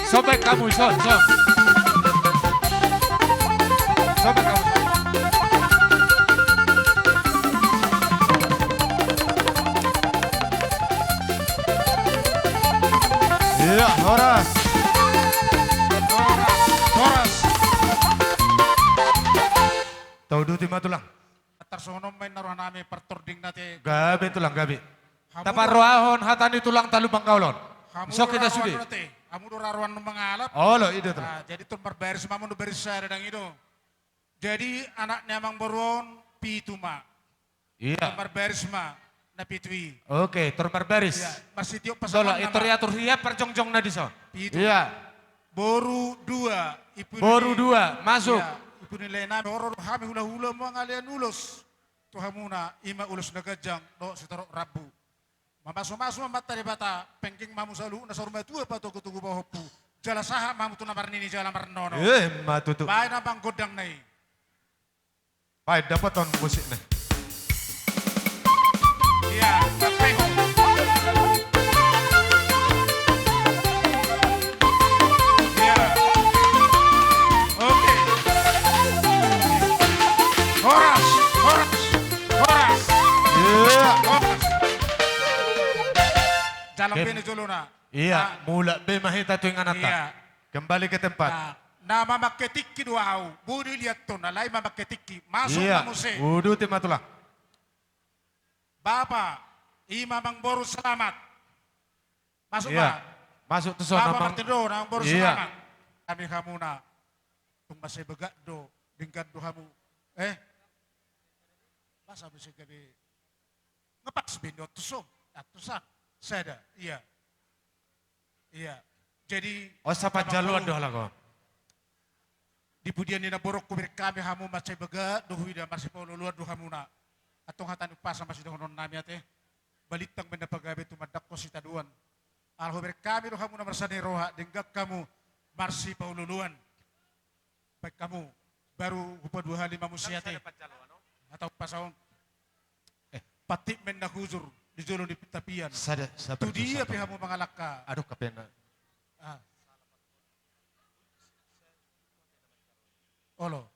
Sobek kamu, Son. Sobek kamu. Iya, Horas. Tahu duti matulang. Tarsono main naruhan nami pertording nate. Gabi tulang, gabi. Taparoahon hatani tulang talu bangkaulon. So kita sudi. Kamu raruan mengalap. Oh lo itu tuh. Nah, jadi tuh berbaris mamun do baris saya dan itu. Jadi anaknya mang boron pituma. Iya. Berbaris ma na pitui. Oke, tur berbaris. Iya, masih tiup pas. Dola itu riatur ria perjongjong na diso. Pitu. Iya. Boru dua. Boru dua, masuk. Iya, ipu nilai nami. Horor kami hula-hula mo ngalian ulos. Tuhamuna ima ulos nagajang do sitarok rabu. Mamasuk-masuk mamat tadi bata, pengking mamu salu, nasa rumah tua pato kutugu bahopu. Jala saha mamu tu namar nini jala marnono. Matutu. Baik nabang godang nai. Baik, dapat ton musik nih. Iya, kapeho. Iya. Oke. Horas. Iya. Horas. Jalan bini juluna. Iya, mula be mahita tuing anak Iya. Kembali ke tempat. Na mamaketikki duau. Budi lihat tuh, nalai mamaketikki. Masuk Iya, mamuse. wudu ti matulang. Bapak, imamang boru selamat. Masuk Iya. Pak. Masuk tuh so Bapak namang. martido, nang boru Iya. selamat. Kami hamuna. Tung masih begak do, dingkat do hamu. Masa bisa jadi ngepas bindot tusum, atusan. Seda, iya. Iya. Jadi Oh, sapa jaluan doh lah kau. di pudian dina borok kubir kami hamu masih bega dohu ida masih paululuan do hamuna. Atong hatan upasa masih dohonon nami ate. Balitang benda pagabe tumadak ko si taduan. Alhubir kami do hamuna marsani roha denggak kamu marsi paululuan. Baik kamu baru upa 25 mamusia ate. Atau pasaon. Patik mendak huzur di jolo di tapian. Sada, Tu dia pihamu mangalaka. Aduh kapena. Ah. Olo.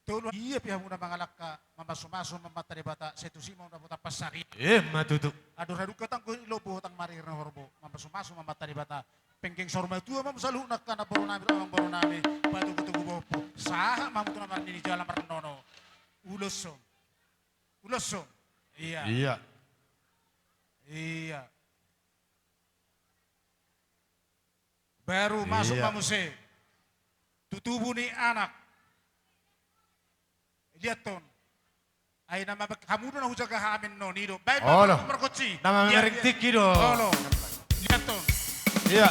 Tulo iya pihamu na mangalaka mamaso-maso mamatari bata setusi mo na buta pasari. Matutu. Aduh radu katang ko ilobo tang marir na horbo mamaso-maso mamatari bata. Pengking sorma tua mam salu nak kana boro nami amang boro nami batu kutugu bopo. Saha mamu tu namar nini jala marnono. Ulosom. Iya. Iya. Iya. Baru masuk Iya. mamuse. Tutubu ni anak. Lihat ton. Ay nama kamu na hujaga hamin no nido. Baik Oh, lo. berkoci. Nama merek tiki do. Oh lo. Lihat ton. Iya.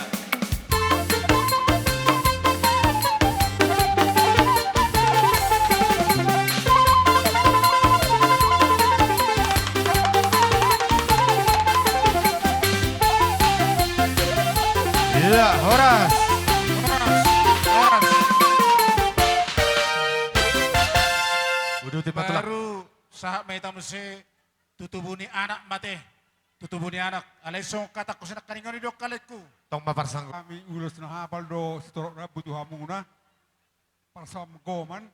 Iya, Horas. Udah tiba tulang. Baru sahab may tamuse tutubu ni anak mate. Tutubo ni anak. Alay so katak ko sa nakaningan ni Dok kalit ko. Tong maparsanggo. Kami ulos na hapal do setorok na butuh muna. Parsam goman.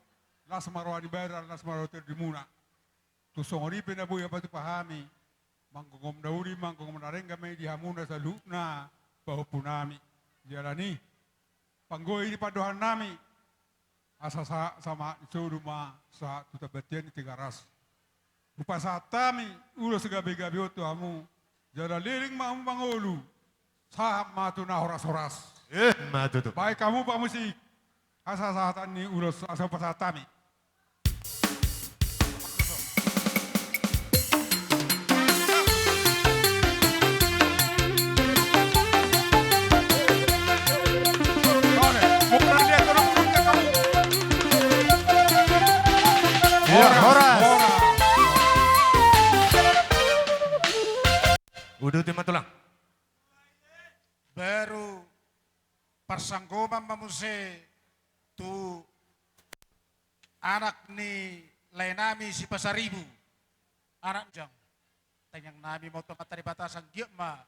Las marwa di bayar, las marwa di muna. Tusong ori penabuhi apa tu pahami. Manggongom dauri, manggongom nareng kami di hamuna sa lupna. Bahu punami. Jalani. Panggoy di padohan nami. Asa sama isuruma sa tutabatian di Tigaras. Rupa satami ulos gabi-gabi otu hamu. Jada liring mahu mangolu. Sahab matu na horas-horas. Matutu. Baik kamu Pak Musik. Asa sahatan ni ulos asa pasatami. Bukan lihat orang ke kamu. Horas. Udah timah tulang. Baru persanggoman mamuse tu anak ni Lainami si Pasaribu. Anak jang. Tanyang nami mo matari batasan giyama.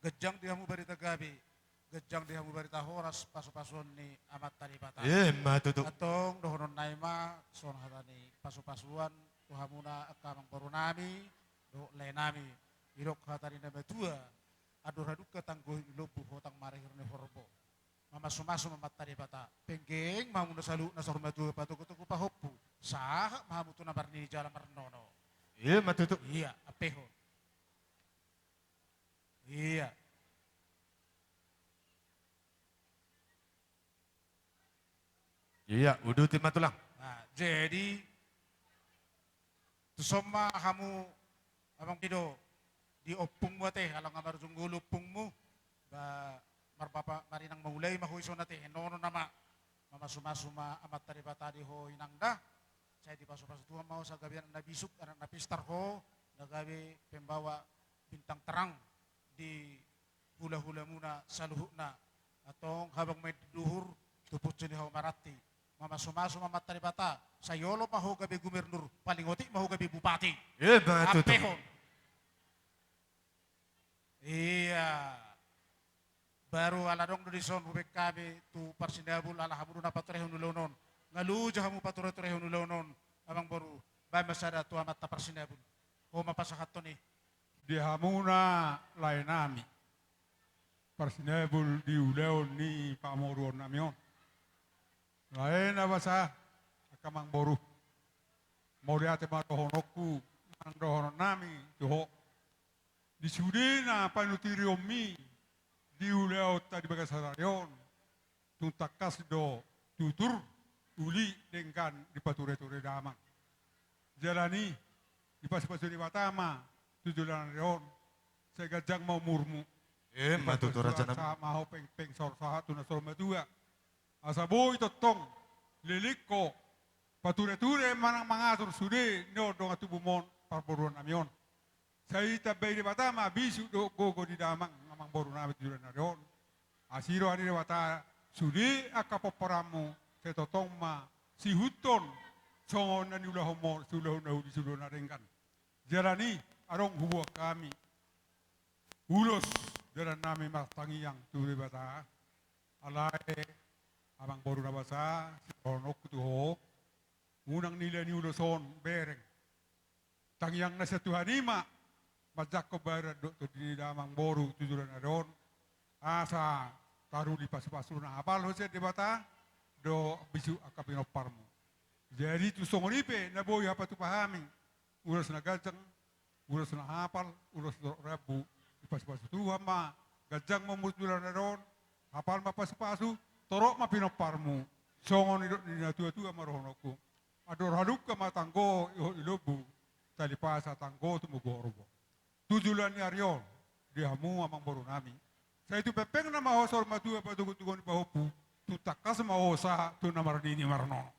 Gejang dihamu barita gabi. Gejang dihamu barita horas pasu-pasun ni amat tari batasan. Matutu. Atong dohonon naima son hatani pasu-pasuan tuhamuna akamang barunami do Lainami. Irok hatari na betua. Ador-aduk ketangguh ilobu hotang marihir ni horbo. Mamasu-masu mamatari bata. Penggeng mamu nasalu nasahurmatu patuku-tuku pahopu. Sah mamu tu nabar ni jalan marnono. Matutu. Iya, apeho. Iya. Iya, udah timah tulang. Nah, jadi tu soma kamu abang pido di opung mo teh alang nga marunggul opungmu ba marbapa marinang maulay mahuiso na teh nono nama mamasuma-suma amat taribata di ho inangda saya di paso-paso tuhan mau sa gabi anak nabisuk anak napistar ho nagabi pembawa bintang terang di hula-hula muna sa luhuna atong habang may duhur tupot siya ni ho marati mamasuma-suma amat taribata sa yolo maho gabi gubernur palingoti maho gabi bupati Matutu. apehon. Iya. Baru aladong do dison hubek kami tu parsinabul ala hamudu na paturehon nulonon. Ngaluja hamu paturehon nulonon. Amang baru bay masada tu amat ta parsinabul. O mapasakat to ni. Di hamuna Lainami. Parsinebul di uleon ni pamoruon namion. Lain apa sa akamang boru. Moriate matohonoku ang dohonon nami tuho. Di sudena panutiriomi di uleo tadi bagas sararion tuntakas do tutur uli dengkan di pature-ture damang jalani di pas-pasu di batama tujulan rion saya gajang mau murmu Matutu raja nami. sa mau peng sor sahat tuna sor madua asabo itotong liliko pature-ture manang mangatur sude no dong atubumon parporuan amion saya tabay di batama bisu do gogo di damang ngamang boru na juran na ron. Asiro ani di bata sudi akapoparamu setotong ma si huton songon na niulah homo sulah na hudi sulah na rengkan. Jarani arong huwa kami ulos jaran nami matangi yang tu di bata alai amang boru na basa si honok tuho unang nila ni uloson bereng tangyang na sa tuhanima Majak ko bayar do di damang boru tujuran adon asa taruh di pasu-pasu na apal hose di bata do bisu akapino parmu jadi tu songonipe na boy apa tu pahami uras na gajang uras na hapal uras do rabu di pasu-pasu tu ma gajang memutulan adon hapal ma pasu-pasu torok ma pino parmu songoni do ni tua-tua marohonoku ador haduk ka matanggo ilobu tali pasa tanggo tu mugorobo tujulan ni Aryon, dia hamu amang baru nami. Saya itu pepeng nama hosor matu apa tugu-tugu ni pahopu, tu takas mau usaha tu namar dini marno.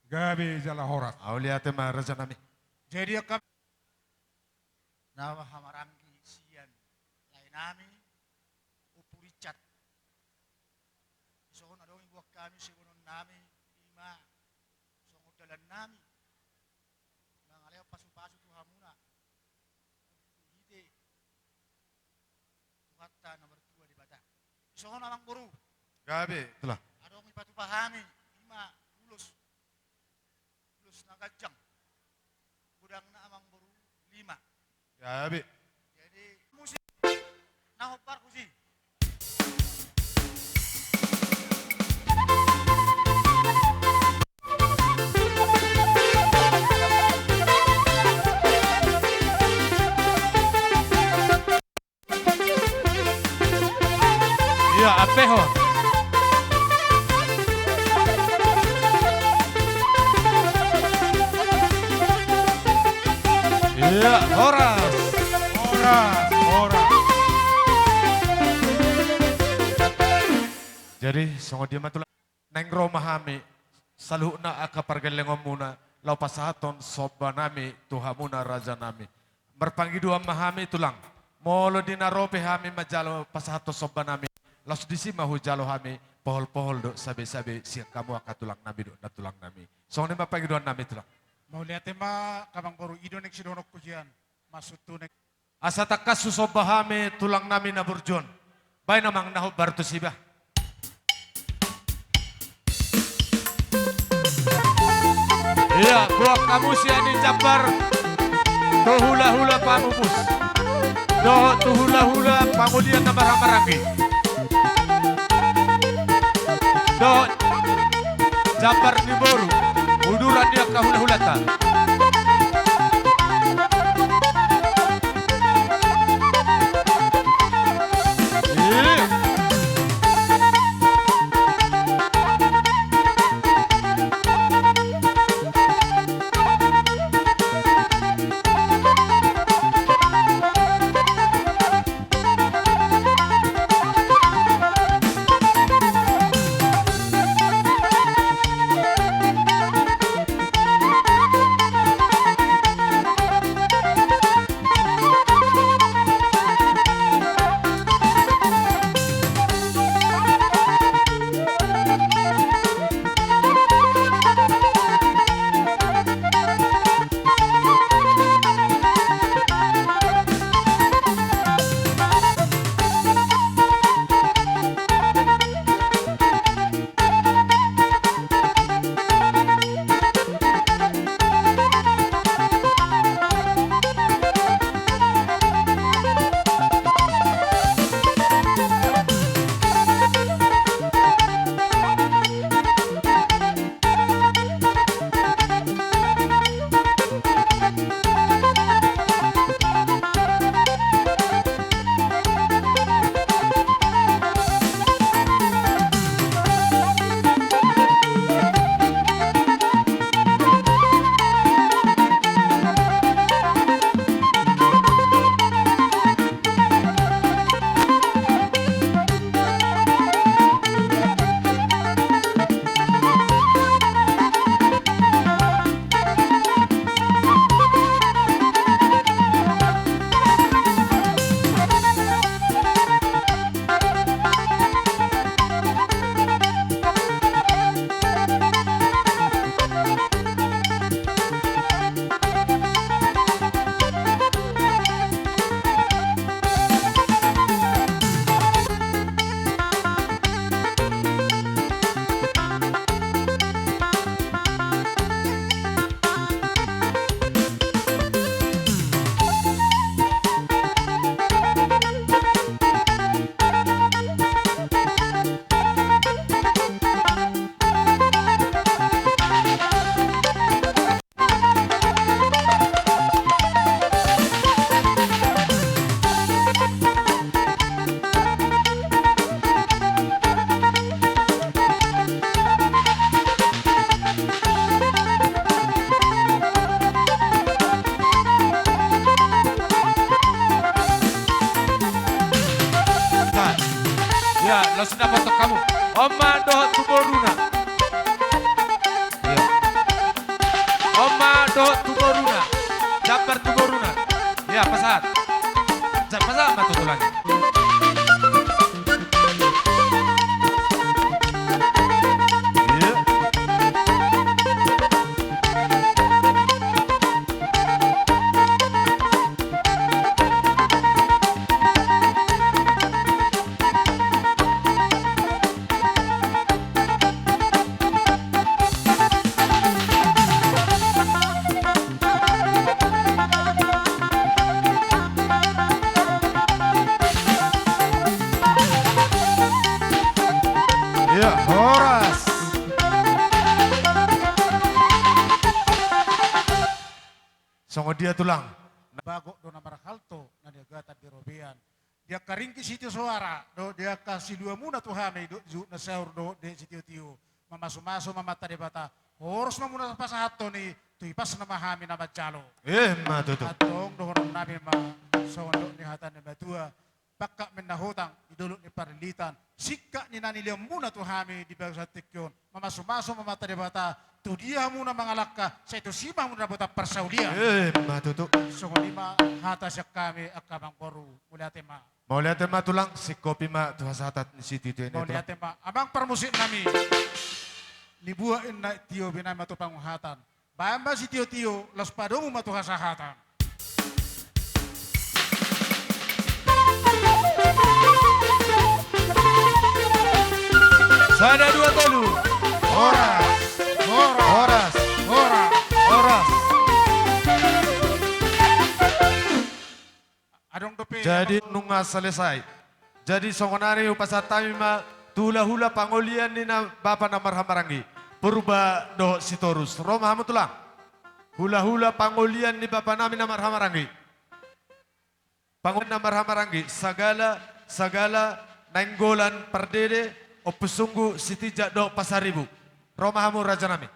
Gabi jala horas. Auliate mah raja nami. Jadi akam nama hamarangi sian Lainami upuricat. So na dong buak kami segunon nami ima dagan nami. Nangaleo pasu-pasu Tuhan muna. Hide. Tuhatta nomor 2 di bata. Isohon amang boru. Gabi, itulah. Adong ipatu pahami. Ima lulus. Lulus nagajang. Gudang na amang boru 5. Gabi. Jadi musik. Nahopar kusi. Iya, apehon. Iya, horas. Horas. Jadi, songo dia matulah. Neng romahami, saluhna aka pargelengom muna, lau pasahaton soba nami, tuhamuna raja nami. Merpanggi dua mahami tulang. Molo dinarope hami majalo pasahato soba nami. Laus disima hujalo hami, pohol-pohol do sabe-sabe siang kamu akatulang nami do natulang nami. Songo ni mapanggi dua nami tulang. Mau lihat tema kamang baru idonek sidonok pujian. Masuk tunek. Asa takas susoba hami tulang nami na burjon. Bay namang naho barto siba. Iya, gua kamu si ani Jabar. Do hula-hula pamupus. Do tu hula-hula pangulian na marang-marangi. Do Jabar ni boru. Uduran dia kahula-hulata. Iya. lo sudah foto kamu. Oma doh tuboruna. Ya. Oma doh tuboruna. Jabar tuboruna. Ya, pesat. Pesat matu tulangnya. Ya. dia tulang. Bago do na marhalto na dia gata birobian. Dia karingki sitio suara do dia kasih dua muna tu hami do na sahur do de sitio tio. Mamaso-maso mamata de bata. Horos mamuna pasahato ni tu ipas na mahami na macalo. Matutu. Atong dohon namin ma sondo ni hatan ni batua. Baka menahutang idulot ni parilitan. Sika ni naniliam muna tu hami di bawah tikyon. Mamaso-maso mamata de bata. Tu dia muna mangalaka sa ito simang muna bota persaulian. Matutu. So lima hata siya kami akamang boru mula tema. Mau lihat ma tulang si kopi ma tu hasatat ni si tito ini. Mula tema amang permusik nami. Libuain na tiyo binay matupang hatan. Bayang ba si tiyo-tiyo los padong matuha sa hatan. Sada dua telu. Horas. Horas. Horas. Adong dope. Jadi nunga selesai. Jadi songonari upasatami ma tula-hula pangolian ni na bapa na marhamarangi. Purba do sitorus. Roma hamutullah. Hula-hula pangolian ni bapa namin na marhamarangi. Pangolian na marhamarangi. Sagala nainggolan pardede o pusunggu sitijak do pasaribu. Roma hamu raja nami.